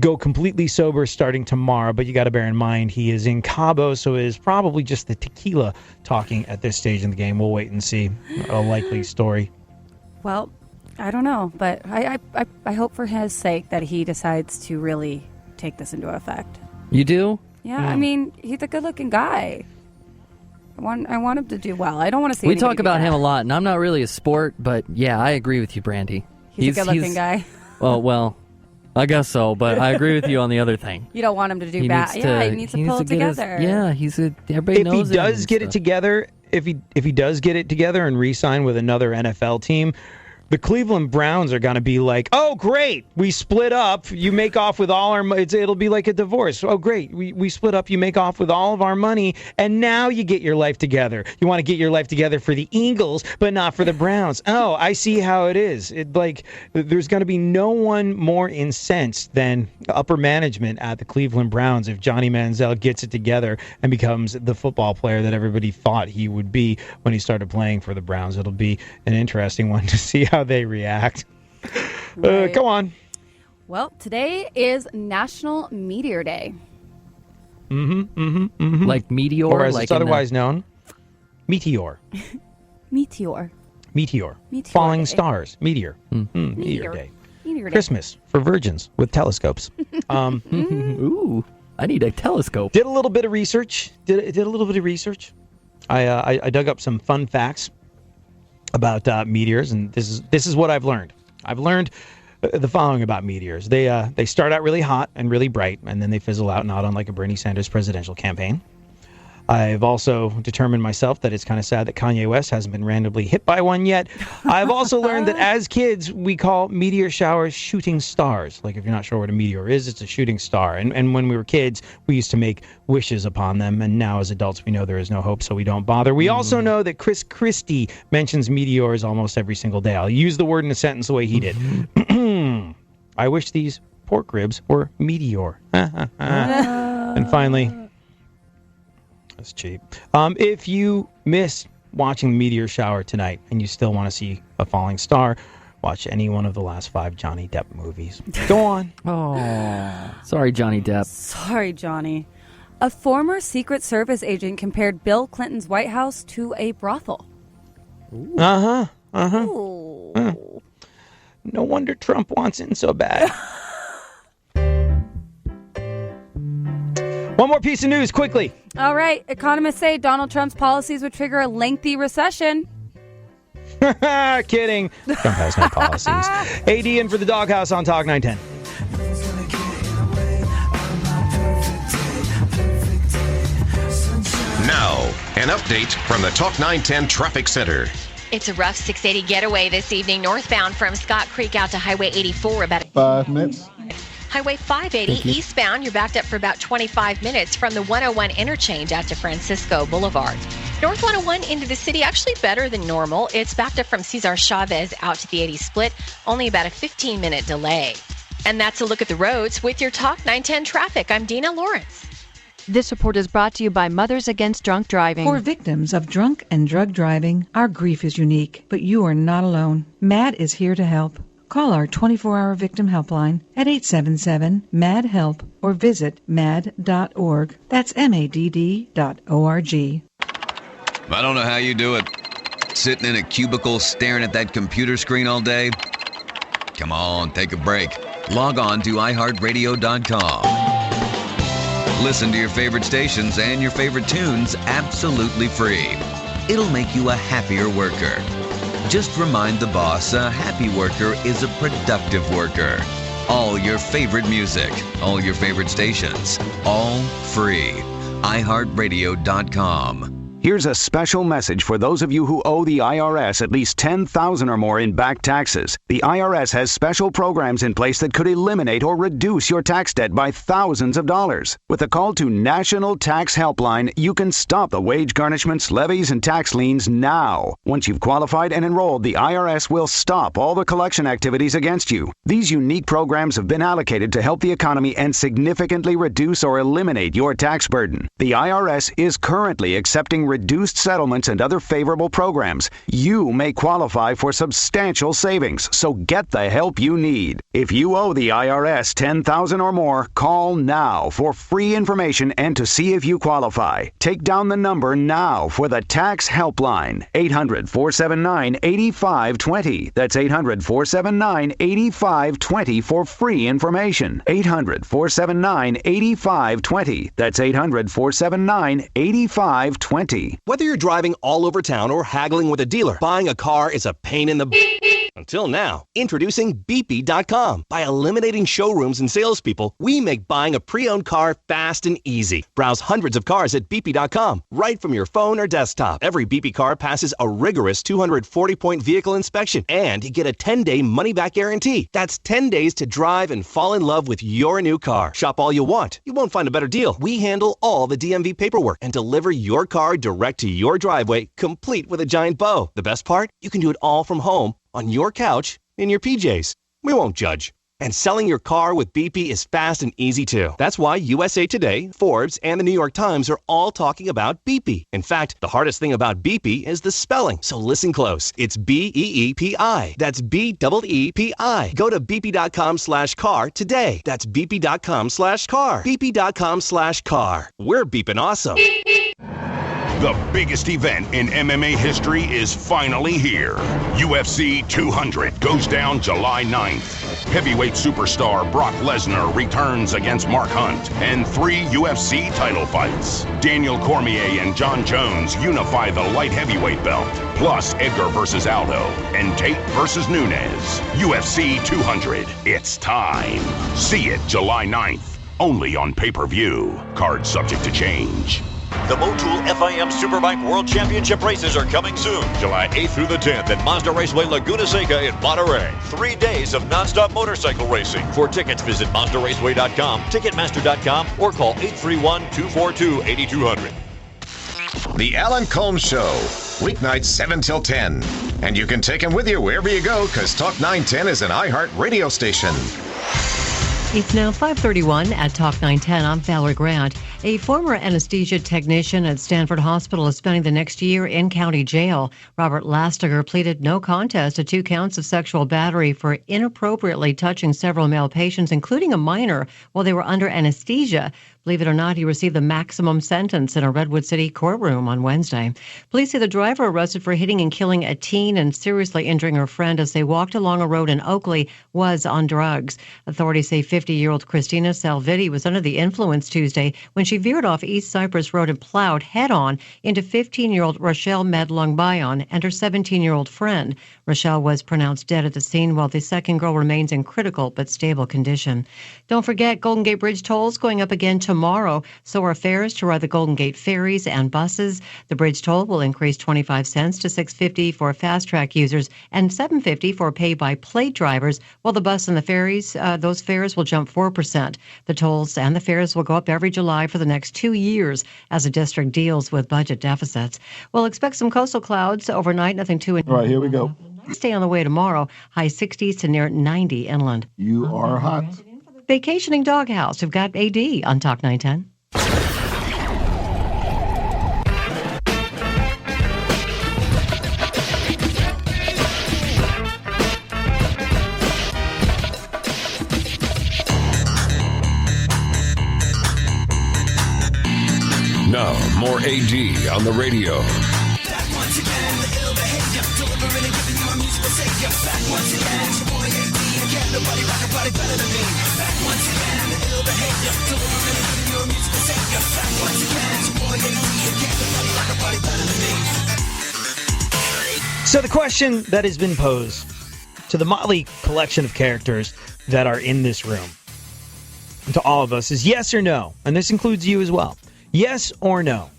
go completely sober starting tomorrow, but you got to bear in mind he is in Cabo, so it is probably just the tequila talking at this stage in the game. We'll wait and see. A likely story. Well, I don't know, but I hope for his sake that he decides to really take this into effect. You do? Yeah, I mean, he's a good-looking guy. I want him to do well. I don't want to see. We talk about him a lot, and I'm not really a sport, but yeah, I agree with you, Brandy. He's a good-looking guy. Well. I guess so, but I agree with you on the other thing. You don't want him to do bad. Yeah, he needs to pull it together. Everybody knows if he does get it together, if he does get it together and re-sign with another NFL team, the Cleveland Browns are going to be like, oh, great, we split up. You make off with all our money. It'll be like a divorce. Oh, great, we split up. You make off with all of our money, and now you get your life together. You want to get your life together for the Eagles, but not for the Browns. Oh, I see how it is. There's going to be no one more incensed than upper management at the Cleveland Browns if Johnny Manziel gets it together and becomes the football player that everybody thought he would be when he started playing for the Browns. It'll be an interesting one to see how they react. Right. Go on. Well, today is National Meteor Day. Like meteor? Or as like it's otherwise known, meteor. Meteor. Meteor. Meteor Falling Day. stars. Meteor. Meteor. Meteor Day. Meteor Day. Christmas for virgins with telescopes. Ooh, I need a telescope. Did a little bit of research. Did a little bit of research. I dug up some fun facts about meteors, and this is what I've learned. I've learned the following about meteors. They start out really hot and really bright, and then they fizzle out, not unlike a Bernie Sanders presidential campaign. I've also determined myself that it's kind of sad that Kanye West hasn't been randomly hit by one yet. I've also learned that as kids, we call meteor showers shooting stars. Like, if you're not sure what a meteor is, it's a shooting star. And when we were kids, we used to make wishes upon them. And now as adults, we know there is no hope, so we don't bother. We also know that Chris Christie mentions meteors almost every single day. I'll use the word in a sentence the way he did. I wish these pork ribs were meteor. And finally... That's cheap. If you missed watching the meteor shower tonight and you still want to see a falling star, watch any one of the last 5 Johnny Depp movies. Go on. Oh, sorry, Johnny Depp. Sorry, Johnny. A former Secret Service agent compared Bill Clinton's White House to a brothel. No wonder Trump wants in so bad. One more piece of news, quickly. All right. Economists say Donald Trump's policies would trigger a lengthy recession. Kidding. Trump has no policies. AD in for the Doghouse on Talk 910. Now, an update from the Talk 910 Traffic Center. It's a rough 680 getaway this evening northbound from Scott Creek out to Highway 84 about 5 minutes. Highway 580 eastbound, you're backed up for about 25 minutes from the 101 interchange out to Francisco Boulevard. North 101 into the city, actually better than normal. It's backed up from Cesar Chavez out to the 80 split, only about a 15-minute delay. And that's a look at the roads with your Talk 910 traffic. I'm Dina Lawrence. This report is brought to you by Mothers Against Drunk Driving. For victims of drunk and drug driving, our grief is unique, but you are not alone. MAD is here to help. Call our 24-hour victim helpline at 877-MAD-HELP or visit mad.org. That's MADD.org. I don't know how you do it. Sitting in a cubicle staring at that computer screen all day? Come on, take a break. Log on to iHeartRadio.com. Listen to your favorite stations and your favorite tunes absolutely free. It'll make you a happier worker. Just remind the boss a happy worker is a productive worker. All your favorite music, all your favorite stations, all free. iHeartRadio.com. Here's a special message for those of you who owe the IRS at least $10,000 or more in back taxes. The IRS has special programs in place that could eliminate or reduce your tax debt by thousands of dollars. With a call to National Tax Helpline, you can stop the wage garnishments, levies, and tax liens now. Once you've qualified and enrolled, the IRS will stop all the collection activities against you. These unique programs have been allocated to help the economy and significantly reduce or eliminate your tax burden. The IRS is currently accepting reduced settlements and other favorable programs. You may qualify for substantial savings, so get the help you need. If you owe the IRS $10,000 or more, call now for free information and to see if you qualify. Take down the number now for the Tax Helpline, 800-479-8520. That's 800-479-8520 for free information. 800-479-8520. That's 800-479-8520. Whether you're driving all over town or haggling with a dealer, buying a car is a pain in the... Until now. Introducing BP.com. By eliminating showrooms and salespeople, we make buying a pre-owned car fast and easy. Browse hundreds of cars at BP.com right from your phone or desktop. Every BP car passes a rigorous 240-point vehicle inspection, and you get a 10-day money-back guarantee. That's 10 days to drive and fall in love with your new car. Shop all you want. You won't find a better deal. We handle all the DMV paperwork and deliver your car direct to your driveway, complete with a giant bow. The best part? You can do it all from home, on your couch, in your PJs. We won't judge. And selling your car with BP is fast and easy too. That's why USA Today, Forbes, and the New York Times are all talking about BP. In fact, the hardest thing about BP is the spelling. So listen close. It's B-E-E-P-I. That's B-E-E-P-I. Go to BP.com/car today. That's BP.com/car. BP.com/car. We're beeping awesome. The biggest event in MMA history is finally here. UFC 200 goes down July 9th. Heavyweight superstar Brock Lesnar returns against Mark Hunt, and 3 UFC title fights. Daniel Cormier and John Jones unify the light heavyweight belt, plus Edgar versus Aldo and Tate versus Nunes. UFC 200, it's time. See it July 9th, only on pay-per-view. Card subject to change. The Motul FIM Superbike World Championship races are coming soon, July 8th through the 10th at Mazda Raceway Laguna Seca in Monterey. 3 days of nonstop motorcycle racing. For tickets, visit MazdaRaceway.com, Ticketmaster.com, or call 831-242-8200. The Alan Combs Show, weeknights 7 till 10. And you can take him with you wherever you go, because Talk 910 is an iHeart radio station. It's now 5:31 at Talk 910. I'm Valerie Grant. A former anesthesia technician at Stanford Hospital is spending the next year in county jail. Robert Lastiger pleaded no contest to 2 counts of sexual battery for inappropriately touching several male patients, including a minor, while they were under anesthesia. Believe it or not, he received the maximum sentence in a Redwood City courtroom on Wednesday. Police say the driver arrested for hitting and killing a teen and seriously injuring her friend as they walked along a road in Oakley was on drugs. Authorities say 50-year-old Christina Salviti was under the influence Tuesday when she veered off East Cypress Road and plowed head-on into 15-year-old Rochelle Medlong-Bayon and her 17-year-old friend. Rochelle was pronounced dead at the scene, while the second girl remains in critical but stable condition. Don't forget, Golden Gate Bridge tolls going up again tomorrow. So are fares to ride the Golden Gate ferries and buses. The bridge toll will increase 25 cents to $6.50 for fast track users and $7.50 for pay-by-plate drivers, while the bus and the ferries, those fares will jump 4%. The tolls and the fares will go up every July for the next 2 years as the district deals with budget deficits. We'll expect some coastal clouds overnight, nothing too... All right, here we go. Stay on the way tomorrow, high 60s to near 90 inland. You are hot. Vacationing Doghouse. We've got AD on Talk 910. Now, more AD on the radio. So the question that has been posed to the motley collection of characters that are in this room, to all of us, is yes or no, and this includes you as well. Yes or no,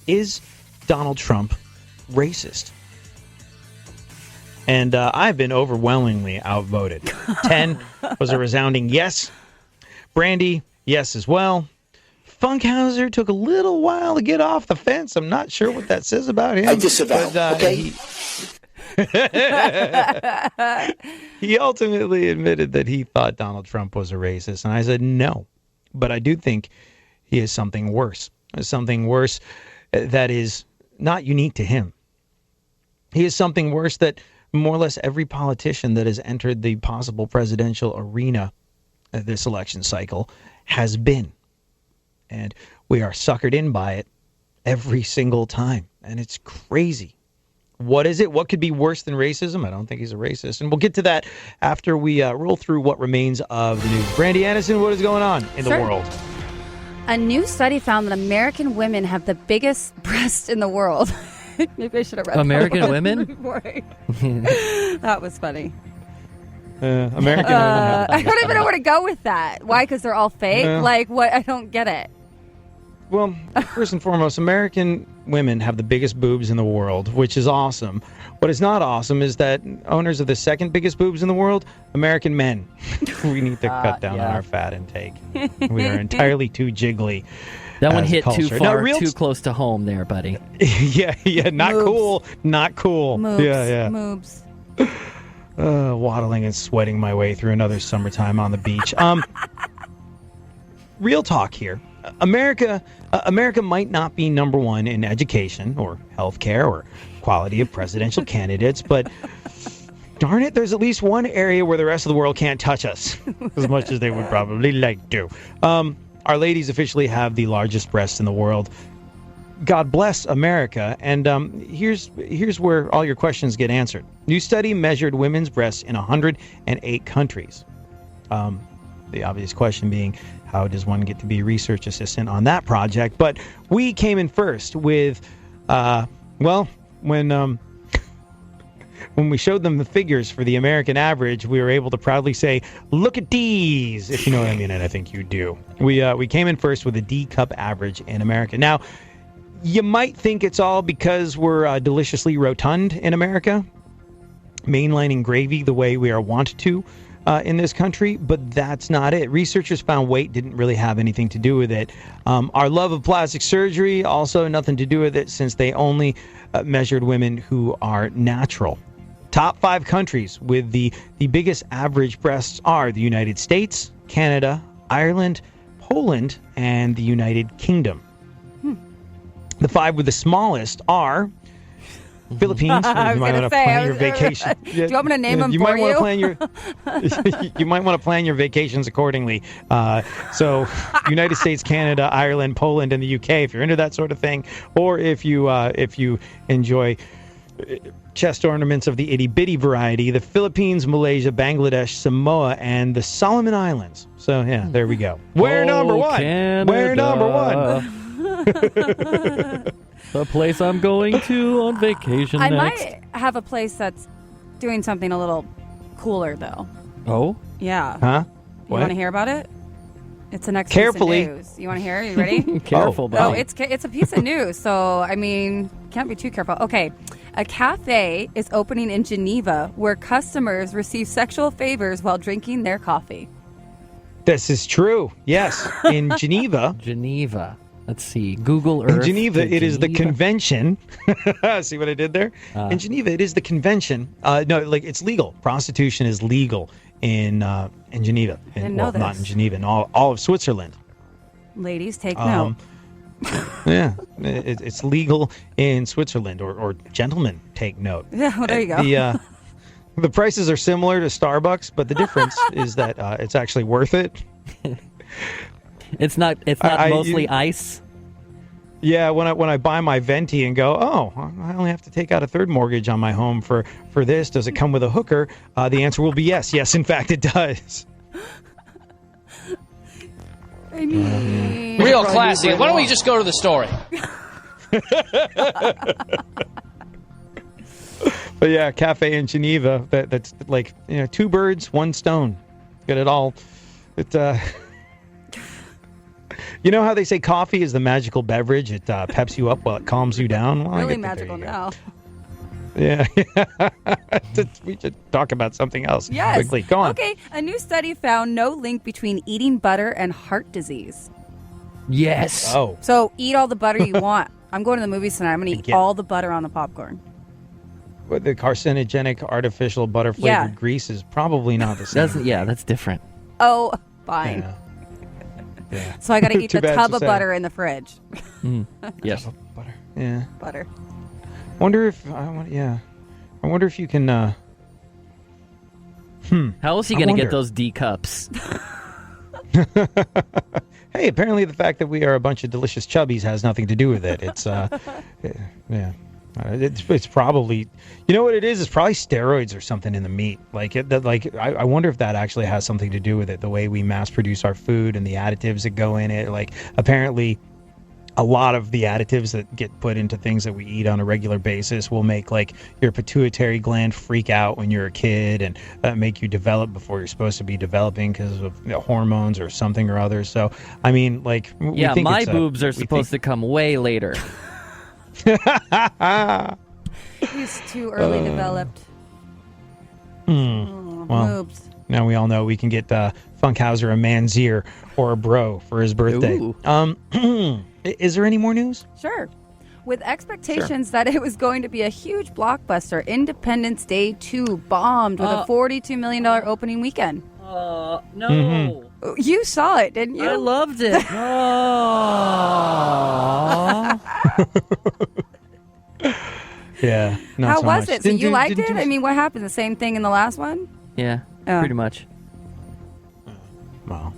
is Donald Trump racist? And I've been overwhelmingly outvoted. 10 was a resounding yes. Brandy, yes as well. Funkhouser took a little while to get off the fence. I'm not sure what that says about him. I disavow, okay? He ultimately admitted that he thought Donald Trump was a racist. And I said no. But I do think he is something worse. Something worse that is not unique to him. He is something worse that more or less every politician that has entered the possible presidential arena this election cycle has been. And we are suckered in by it every single time. And it's crazy. What is it? What could be worse than racism? I don't think he's a racist. And we'll get to that after we roll through what remains of the news. Brandy, Aniston, what is going on in the world? A new study found that American women have the biggest breasts in the world. Maybe I should have read American that women? before that was funny. American women have the I don't even know where to go with that. Why? Because they're all fake? Yeah. Like, what? I don't get it. Well, first and foremost, American women have the biggest boobs in the world, which is awesome. What is not awesome is that owners of the second biggest boobs in the world, American men. We need to cut down on our fat intake. We are entirely too jiggly. That one as a hit too culture. far, Now, too close to home there, buddy. yeah, not Moobs. cool. Not cool. Moobs. Yeah. Moobs. Waddling and sweating my way through another summertime on the beach. Real talk here. America might not be number one in education or healthcare or quality of presidential candidates, but darn it, there's at least one area where the rest of the world can't touch us as much as they would probably like to. Our ladies officially have the largest breasts in the world. God bless America. And here's where all your questions get answered. New study measured women's breasts in 108 countries. The obvious question being, how does one get to be a research assistant on that project? But we came in first with, when we showed them the figures for the American average, we were able to proudly say, look at these, if you know what I mean, and I think you do. We came in first with a D-cup average in America. Now, you might think it's all because we're deliciously rotund in America, mainlining gravy the way we are wont to in this country, but that's not it. Researchers found weight didn't really have anything to do with it. Our love of plastic surgery, also nothing to do with it, since they only measured women who are natural. Top 5 countries with the biggest average breasts are the United States, Canada, Ireland, Poland, and the United Kingdom. The 5 with the smallest are Philippines. I You was might gonna want to say, plan your vacation. Do you want me to name them you for might want you? to plan your. You might want to plan your vacations accordingly. So, United States, Canada, Ireland, Poland, and the UK, if you're into that sort of thing, or if you enjoy chest ornaments of the itty bitty variety, the Philippines, Malaysia, Bangladesh, Samoa, and the Solomon Islands. So yeah, there we go. We're number one. Canada. We're number one. The place I'm going to on vacation I next. might have a place that's doing something a little cooler, though. Oh? Yeah. Huh? You want to hear about it? It's the next Carefully. piece of news. You want to hear it? You ready? Careful, buddy. It's a piece of news, so, I mean, can't be too careful. Okay. A cafe is opening in Geneva where customers receive sexual favors while drinking their coffee. This is true. Yes, in Geneva. Geneva. Let's see. Google Earth. In Geneva, to it is the Geneva. convention. See what I did there? In Geneva, it is the convention. It's legal. Prostitution is legal in Geneva. Didn't know Not this. in Geneva, in all of Switzerland. Ladies, take note. Yeah, it's legal in Switzerland, or gentlemen, take note. Yeah, well, there you go. The prices are similar to Starbucks, but the difference is that it's actually worth it. It's not mostly ice. Yeah, when I buy my venti and go, oh, I only have to take out a third mortgage on my home for this. Does it come with a hooker? The answer will be yes. Yes, in fact, it does. I mean, Real classy. Why don't we just go to the story? But yeah, cafe in Geneva. That's like 2 birds, 1 stone. Get it all. You know how they say coffee is the magical beverage? It peps you up while it calms you down. Well, really magical now. Yeah. We should talk about something else Yes. quickly. Go on. Okay, a new study found no link between eating butter and heart disease. Yes. Oh. So eat all the butter you want. I'm going to the movies tonight. I'm going to eat Again. all the butter on the popcorn. But the carcinogenic artificial butter flavored Yeah. grease is probably not the same. That's different. Oh, fine. Yeah. So I got to eat Too the bad tub to of say. butter in the fridge. Yes. Butter. Yeah. Butter. Wonder if I wonder if you can. How else are you I going to get wonder. those D cups? Hey, apparently the fact that we are a bunch of delicious chubbies has nothing to do with it. It's yeah. It's probably, you know what it is? It's probably steroids or something in the meat. I wonder if that actually has something to do with it. The way we mass produce our food and the additives that go in it. Like apparently, a lot of the additives that get put into things that we eat on a regular basis will make like your pituitary gland freak out when you're a kid and make you develop before you're supposed to be developing because of hormones or something or other. So, I mean, like, yeah, my boobs are supposed to come way later. He's too early developed. Well, boobs. now we all know we can get Funkhouser a man's ear or a bro for his birthday. Is there any more news? Sure. With expectations that it was going to be a huge blockbuster, Independence Day 2 bombed with a $42 million opening weekend. No. Mm-hmm. You saw it, didn't you? I loved it. Yeah. Not How so was much. it? So you liked it? I mean, what happened? The same thing in the last one? Yeah, pretty much. Well,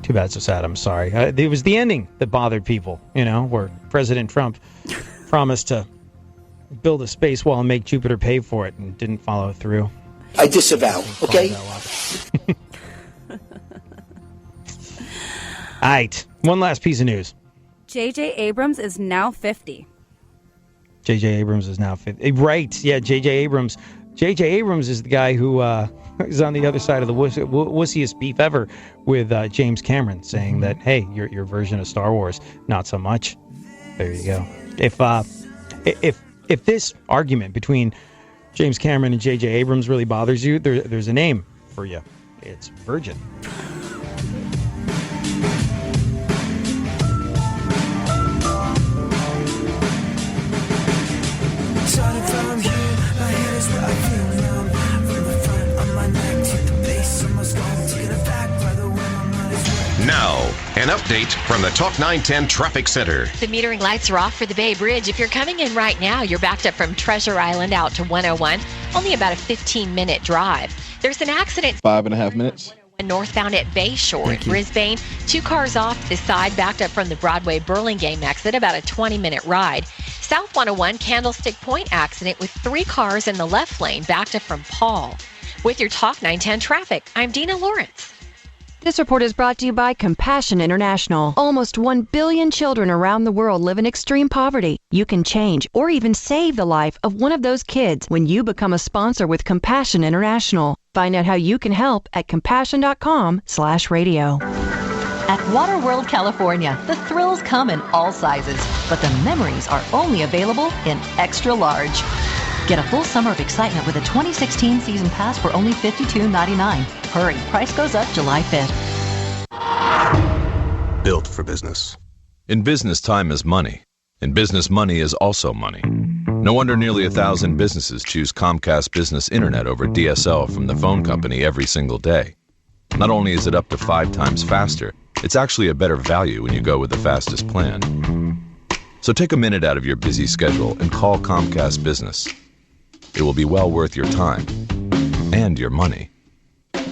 too bad, so sad. I'm sorry. It was the ending that bothered people, where President Trump promised to build a space wall and make Jupiter pay for it and didn't follow through. I disavow, okay? All right. One last piece of news. J.J. Abrams is now 50. J.J. Abrams is now 50. Right. Yeah, J.J. Abrams. J.J. Abrams is the guy who is on the other side of the wussiest beef ever with James Cameron, saying that, hey, your version of Star Wars, not so much. There you go. If this argument between James Cameron and J.J. Abrams really bothers you, there's a name for you. It's Virgin. Now, an update from the Talk910 Traffic Center. The metering lights are off for the Bay Bridge. If you're coming in right now, you're backed up from Treasure Island out to 101. Only about a 15-minute drive. There's an accident. 5.5 minutes. Northbound at Bayshore, Brisbane. 2 cars off this side, backed up from the Broadway Burlingame exit, about a 20-minute ride. South 101, Candlestick Point accident with 3 cars in the left lane, backed up from Paul. With your Talk910 traffic, I'm Dina Lawrence. This report is brought to you by Compassion International. Almost 1 billion children around the world live in extreme poverty. You can change or even save the life of one of those kids when you become a sponsor with Compassion International. Find out how you can help at compassion.com/radio. At Waterworld California, the thrills come in all sizes, but the memories are only available in extra large. Get a full summer of excitement with a 2016 season pass for only $52.99. Hurry, price goes up July 5th. Built for business. In business, time is money. In business, money is also money. No wonder nearly 1,000 businesses choose Comcast Business Internet over DSL from the phone company every single day. Not only is it up to 5 times faster, it's actually a better value when you go with the fastest plan. So take a minute out of your busy schedule and call Comcast Business. It will be well worth your time and your money.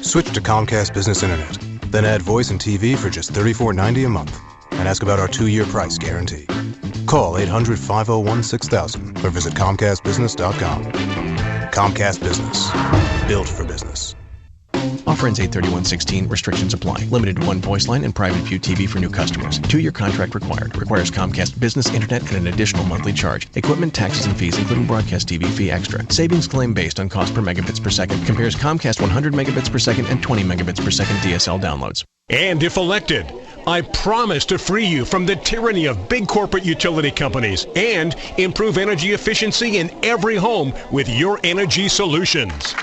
Switch to Comcast Business Internet. Then add voice and TV for just $34.90 a month. And ask about our 2-year price guarantee. Call 800-501-6000 or visit ComcastBusiness.com. Comcast Business. Built for business. Offer ends 8/31/16. Restrictions apply. Limited to 1 voice line and private view TV for new customers. 2-year contract required. Requires Comcast Business Internet and an additional monthly charge. Equipment, taxes, and fees, including broadcast TV fee extra. Savings claim based on cost per megabits per second. Compares Comcast 100 megabits per second and 20 megabits per second DSL downloads. And if elected, I promise to free you from the tyranny of big corporate utility companies and improve energy efficiency in every home with your energy solutions.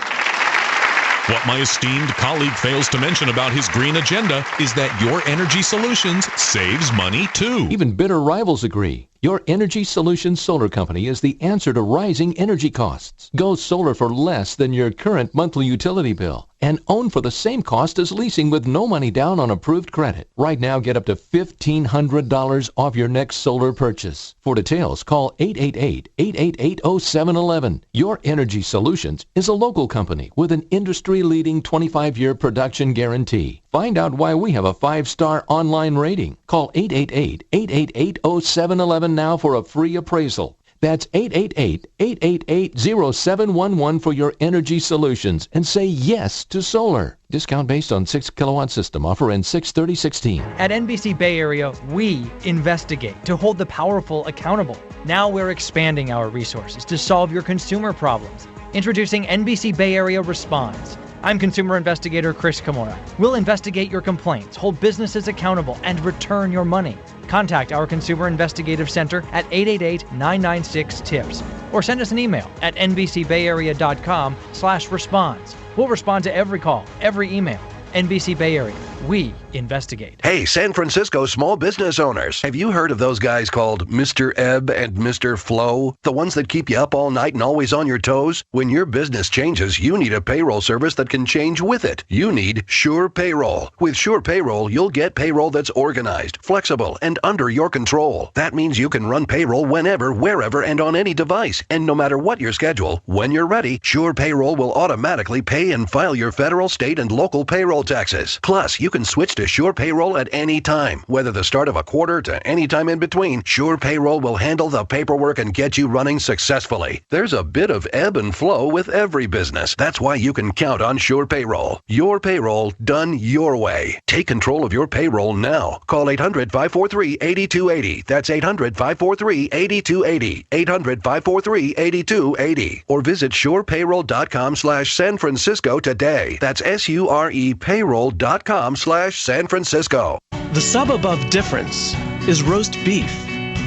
What my esteemed colleague fails to mention about his green agenda is that Your Energy Solutions saves money too. Even bitter rivals agree. Your Energy Solutions Solar Company is the answer to rising energy costs. Go solar for less than your current monthly utility bill and own for the same cost as leasing with no money down on approved credit. Right now, get up to $1,500 off your next solar purchase. For details, call 888-888-0711. Your Energy Solutions is a local company with an industry-leading 25-year production guarantee. Find out why we have a 5-star online rating. Call 888-888-0711 now for a free appraisal. That's 888-888-0711 for your energy solutions and say yes to solar. Discount based on 6 kilowatt system. Offer ends 6/30/16. At NBC Bay Area, we investigate to hold the powerful accountable. Now we're expanding our resources to solve your consumer problems. Introducing NBC Bay Area Responds. I'm consumer investigator Chris Kimura. We'll investigate your complaints, hold businesses accountable, and return your money. Contact our Consumer Investigative Center at 888-996-TIPS or send us an email at nbcbayarea.com/response. We'll respond to every call, every email. NBC Bay Area, we investigate. Hey, San Francisco small business owners. Have you heard of those guys called Mr. Ebb and Mr. Flow? The ones that keep you up all night and always on your toes? When your business changes, you need a payroll service that can change with it. You need Sure Payroll. With Sure Payroll, you'll get payroll that's organized, flexible, and under your control. That means you can run payroll whenever, wherever, and on any device. And no matter what your schedule, when you're ready, Sure Payroll will automatically pay and file your federal, state, and local payroll taxes. Plus, you can switch to Sure Payroll at any time, whether the start of a quarter to any time in between. Sure Payroll will handle the paperwork and get you running successfully. There's a bit of ebb and flow with every business. That's why you can count on Sure Payroll. Your payroll done your way. Take control of your payroll now. Call 800-543-8280. That's 800-543-8280. 800-543-8280. Or visit surepayroll.com/San Francisco today. That's SURE payroll.com/San Francisco. The sub above difference is roast beef.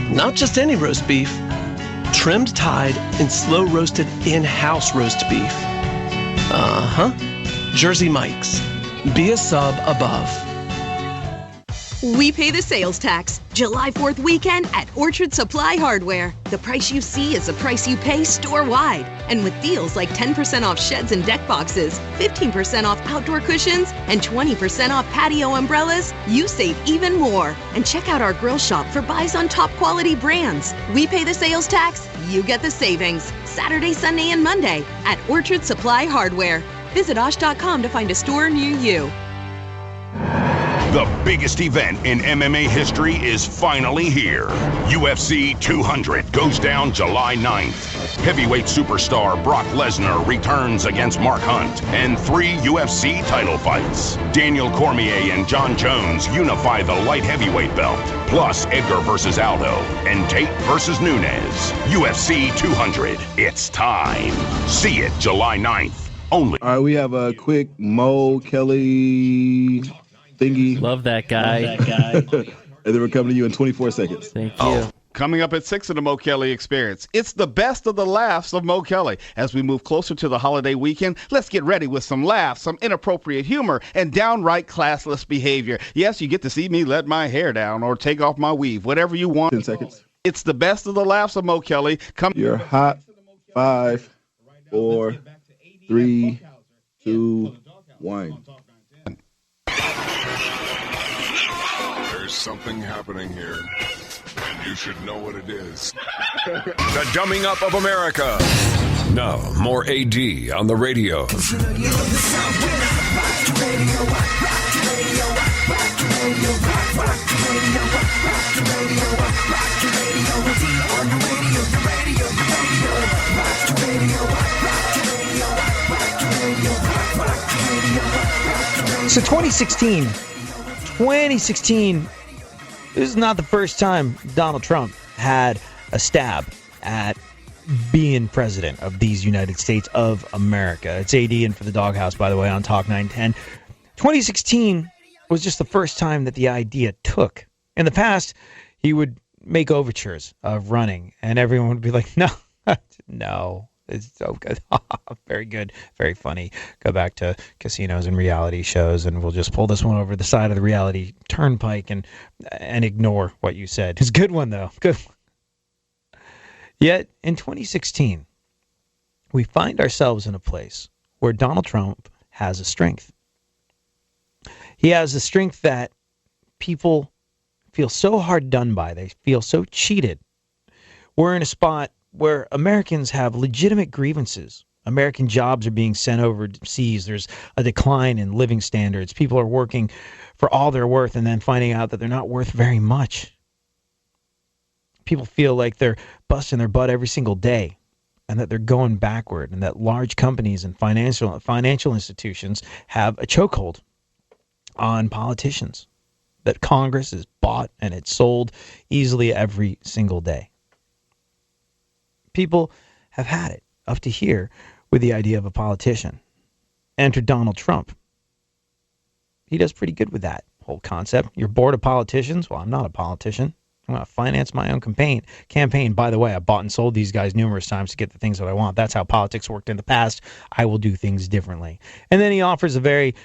Not just any roast beef. Trimmed, tied, and slow roasted in-house roast beef. Jersey Mike's. Be a sub above. We pay the sales tax. July 4th weekend at Orchard Supply Hardware. The price you see is the price you pay store-wide. And with deals like 10% off sheds and deck boxes, 15% off outdoor cushions, and 20% off patio umbrellas, you save even more. And check out our grill shop for buys on top quality brands. We pay the sales tax, you get the savings. Saturday, Sunday, and Monday at Orchard Supply Hardware. Visit Osh.com to find a store near you. The biggest event in MMA history is finally here. UFC 200 goes down July 9th. Heavyweight superstar Brock Lesnar returns against Mark Hunt, and 3 UFC title fights. Daniel Cormier and John Jones unify the light heavyweight belt, plus Edgar versus Aldo, and Tate versus Nunes. UFC 200, it's time. See it July 9th, only. All right, we have a quick Mo Kelly thingy. Love that guy. And then we're coming to you in 24 seconds. Thank you. Coming up at 6 in the Mo Kelly Experience. It's the best of the laughs of Mo Kelly. As we move closer to the holiday weekend, let's get ready with some laughs, some inappropriate humor, and downright classless behavior. Yes, you get to see me let my hair down or take off my weave, whatever you want. 10 seconds. It's the best of the laughs of Mo Kelly. Your hot 5, 4, 3, 2, 1. There's something happening here, and you should know what it is. The Dumbing Up of America. Now, more AD on the radio. So 2016, this is not the first time Donald Trump had a stab at being president of these United States of America. It's AD and for the Doghouse, by the way, on Talk 910. 2016 was just the first time that the idea took. In the past, he would make overtures of running, and everyone would be like, no, no. It's so good. Very good. Very funny. Go back to casinos and reality shows, and we'll just pull this one over the side of the reality turnpike and ignore what you said. It's a good one, though. Good one. Yet, in 2016, we find ourselves in a place where Donald Trump has a strength. He has a strength that people feel so hard done by. They feel so cheated. We're in a spot where Americans have legitimate grievances. American jobs are being sent overseas. There's a decline in living standards. People are working for all they're worth and then finding out that they're not worth very much. People feel like they're busting their butt every single day and that they're going backward, and that large companies and financial institutions have a chokehold on politicians, that Congress is bought and it's sold easily every single day. People have had it up to here with the idea of a politician. Enter Donald Trump. He does pretty good with that whole concept. You're bored of politicians? Well, I'm not a politician. I'm going to finance my own campaign. By the way, I bought and sold these guys numerous times to get the things that I want. That's how politics worked in the past. I will do things differently. And then he offers a very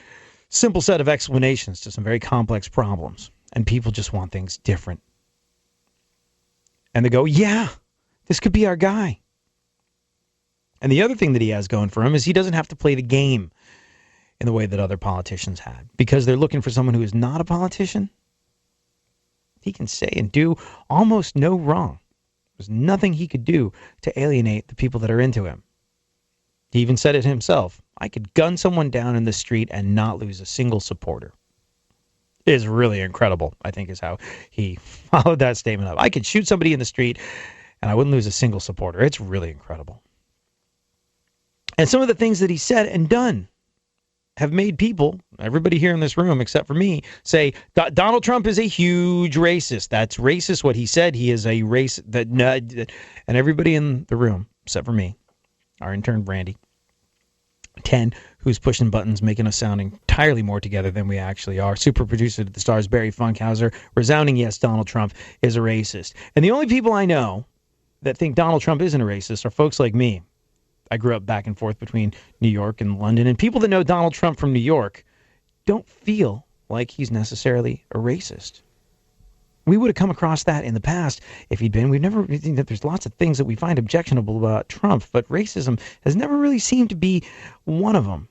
simple set of explanations to some very complex problems. And people just want things different. And they go, yeah, this could be our guy. And the other thing that he has going for him is he doesn't have to play the game in the way that other politicians had, because they're looking for someone who is not a politician. He can say and do almost no wrong. There's nothing he could do to alienate the people that are into him. He even said it himself. I could gun someone down in the street and not lose a single supporter. It is really incredible, I think, is how he followed that statement up. I could shoot somebody in the street and I wouldn't lose a single supporter. It's really incredible. And some of the things that he said and done have made people, everybody here in this room except for me, say Donald Trump is a huge racist. That's racist what he said. He is a racist. And everybody in the room except for me, our intern Brandy, 10, who's pushing buttons, making us sound entirely more together than we actually are. Super producer to the stars, Barry Funkhouser, resounding yes, Donald Trump is a racist. And the only people I know that think Donald Trump isn't a racist are folks like me. I grew up back and forth between New York and London, and people that know Donald Trump from New York don't feel like he's necessarily a racist. We would have come across that in the past if he'd been. We've never, there's lots of things that we find objectionable about Trump, but racism has never really seemed to be one of them.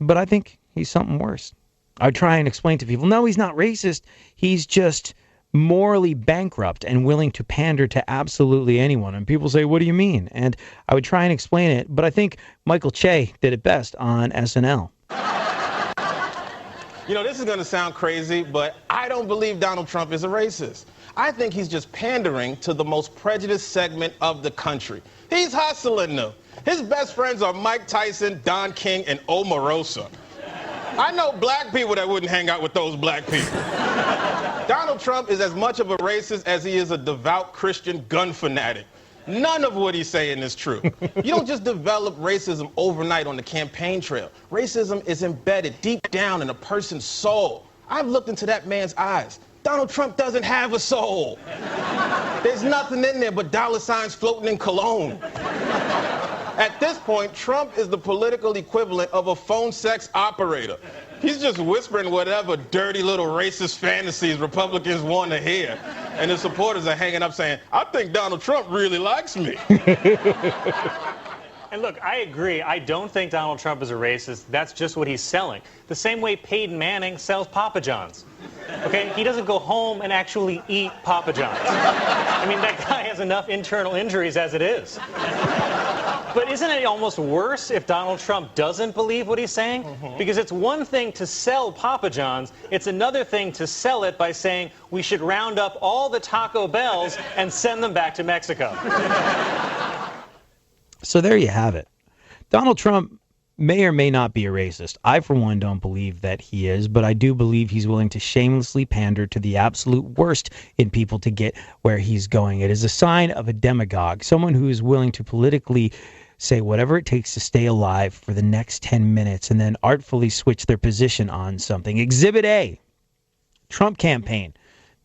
But I think he's something worse. I try and explain to people, no, he's not racist. He's just morally bankrupt and willing to pander to absolutely anyone. And people say, what do you mean? And I would try and explain it, but I think Michael Che did it best on SNL. You know, this is going to sound crazy, but I don't believe Donald Trump is a racist. I think he's just pandering to the most prejudiced segment of the country. He's hustling them. His best friends are Mike Tyson, Don King, and Omarosa. I know black people that wouldn't hang out with those black people. Donald Trump is as much of a racist as he is a devout Christian gun fanatic. None of what he's saying is true. You don't just develop racism overnight on the campaign trail. Racism is embedded deep down in a person's soul. I've looked into that man's eyes. Donald Trump doesn't have a soul. There's nothing in there but dollar signs floating in cologne. At this point, Trump is the political equivalent of a phone sex operator. He's just whispering whatever dirty little racist fantasies Republicans want to hear. And his supporters are hanging up saying, I think Donald Trump really likes me. And look, I agree. I don't think Donald Trump is a racist. That's just what he's selling. The same way Peyton Manning sells Papa John's. Okay? He doesn't go home and actually eat Papa John's. I mean, that guy has enough internal injuries as it is. But isn't it almost worse if Donald Trump doesn't believe what he's saying? Mm-hmm. Because it's one thing to sell Papa John's, it's another thing to sell it by saying we should round up all the Taco Bells and send them back to Mexico. So there you have it. Donald Trump may or may not be a racist. I, for one, don't believe that he is, but I do believe he's willing to shamelessly pander to the absolute worst in people to get where he's going. It is a sign of a demagogue, someone who is willing to politically say whatever it takes to stay alive for the next 10 minutes and then artfully switch their position on something. Exhibit A, Trump campaign,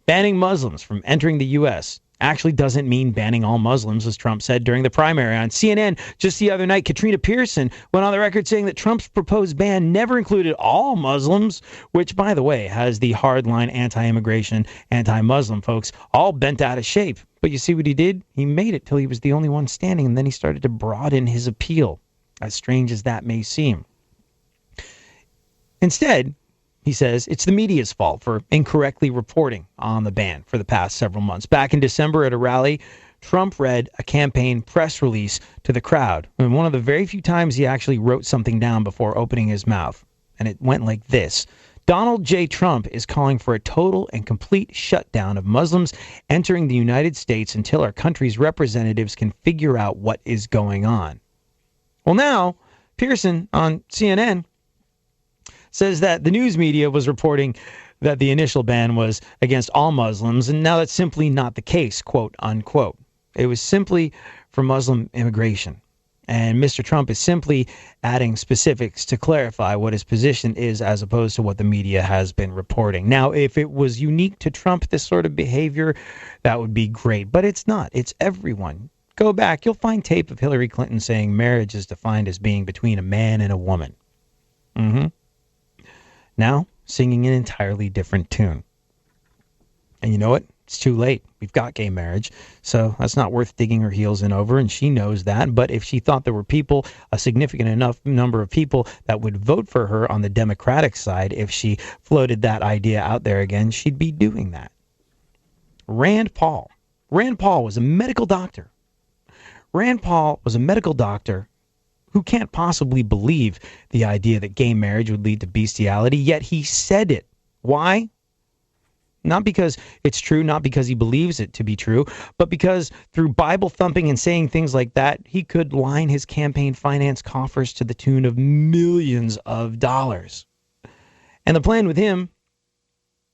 banning Muslims from entering the U.S., actually doesn't mean banning all Muslims, as Trump said during the primary. On CNN just the other night, Katrina Pearson went on the record saying that Trump's proposed ban never included all Muslims, which, by the way, has the hardline anti-immigration, anti-Muslim folks all bent out of shape. But you see what he did? He made it till he was the only one standing, and then he started to broaden his appeal, as strange as that may seem. Instead, he says it's the media's fault for incorrectly reporting on the ban for the past several months. Back in December at a rally, Trump read a campaign press release to the crowd. And one of the very few times he actually wrote something down before opening his mouth. And it went like this. Donald J. Trump is calling for a total and complete shutdown of Muslims entering the United States until our country's representatives can figure out what is going on. Well, now, Pearson on CNN says that the news media was reporting that the initial ban was against all Muslims, and now that's simply not the case, quote unquote. It was simply for Muslim immigration. And Mr. Trump is simply adding specifics to clarify what his position is as opposed to what the media has been reporting. Now, if it was unique to Trump, this sort of behavior, that would be great. But it's not. It's everyone. Go back. You'll find tape of Hillary Clinton saying marriage is defined as being between a man and a woman. Now, singing an entirely different tune. And you know what? It's too late. We've got gay marriage, so that's not worth digging her heels in over, and she knows that. But if she thought there were people, a significant enough number of people that would vote for her on the Democratic side, if she floated that idea out there again, she'd be doing that. Rand Paul. Rand Paul was a medical doctor. Rand Paul was a medical doctor who can't possibly believe the idea that gay marriage would lead to bestiality, yet he said it. Why? Not because it's true, not because he believes it to be true, but because through Bible thumping and saying things like that, he could line his campaign finance coffers to the tune of millions of dollars. And the plan with him,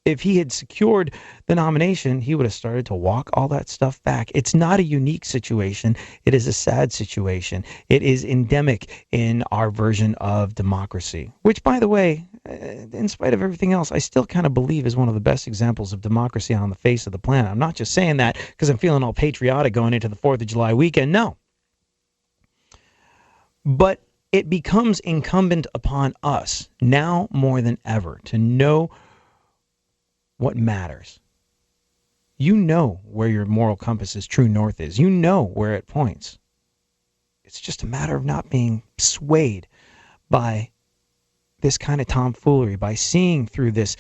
if he had secured the nomination, he would have started to walk all that stuff back. It's not a unique situation. It is a sad situation. It is endemic in our version of democracy, which, by the way, in spite of everything else, I still kind of believe is one of the best examples of democracy on the face of the planet. I'm not just saying that because I'm feeling all patriotic going into the 4th of July weekend. No. But it becomes incumbent upon us now more than ever to know what matters. You know where your moral compass's true north is. You know where it points. It's just a matter of not being swayed by this kind of tomfoolery, by seeing through this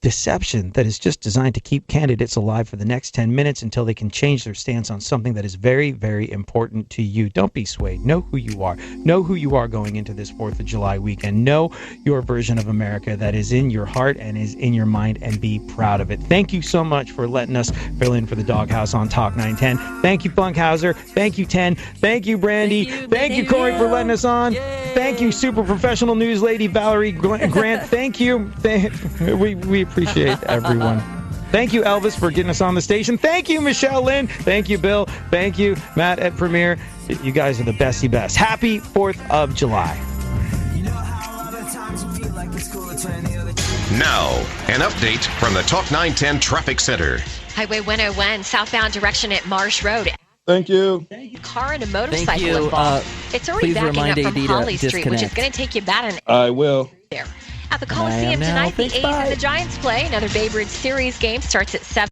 deception that is just designed to keep candidates alive for the next 10 minutes until they can change their stance on something that is very, very important to you. Don't be swayed. Know who you are. Know who you are going into this 4th of July weekend. Know your version of America that is in your heart and is in your mind, and be proud of it. Thank you so much for letting us fill in for the Doghouse on Talk 910. Thank you, Funkhouser. Thank you, 10. Thank you, Brandy. Thank you, Corey, for letting us on. Thank you, super professional news lady Valerie Grant. Thank you. We appreciate everyone. Thank you, Elvis, for getting us on the station. Thank you, Michelle Lynn. Thank you, Bill. Thank you, Matt at Premiere. You guys are the bestie best. Happy 4th of July. Now, an update from the Talk 910 Traffic Center. Highway 101, southbound direction at Marsh Road. Thank you. Car and a motorcycle involved. It's already backing up from Holly Street, which is going to take you about an hour. I will. There. At the Coliseum tonight, the A's and the Giants play. Another Babe Ruth Series game starts at 7.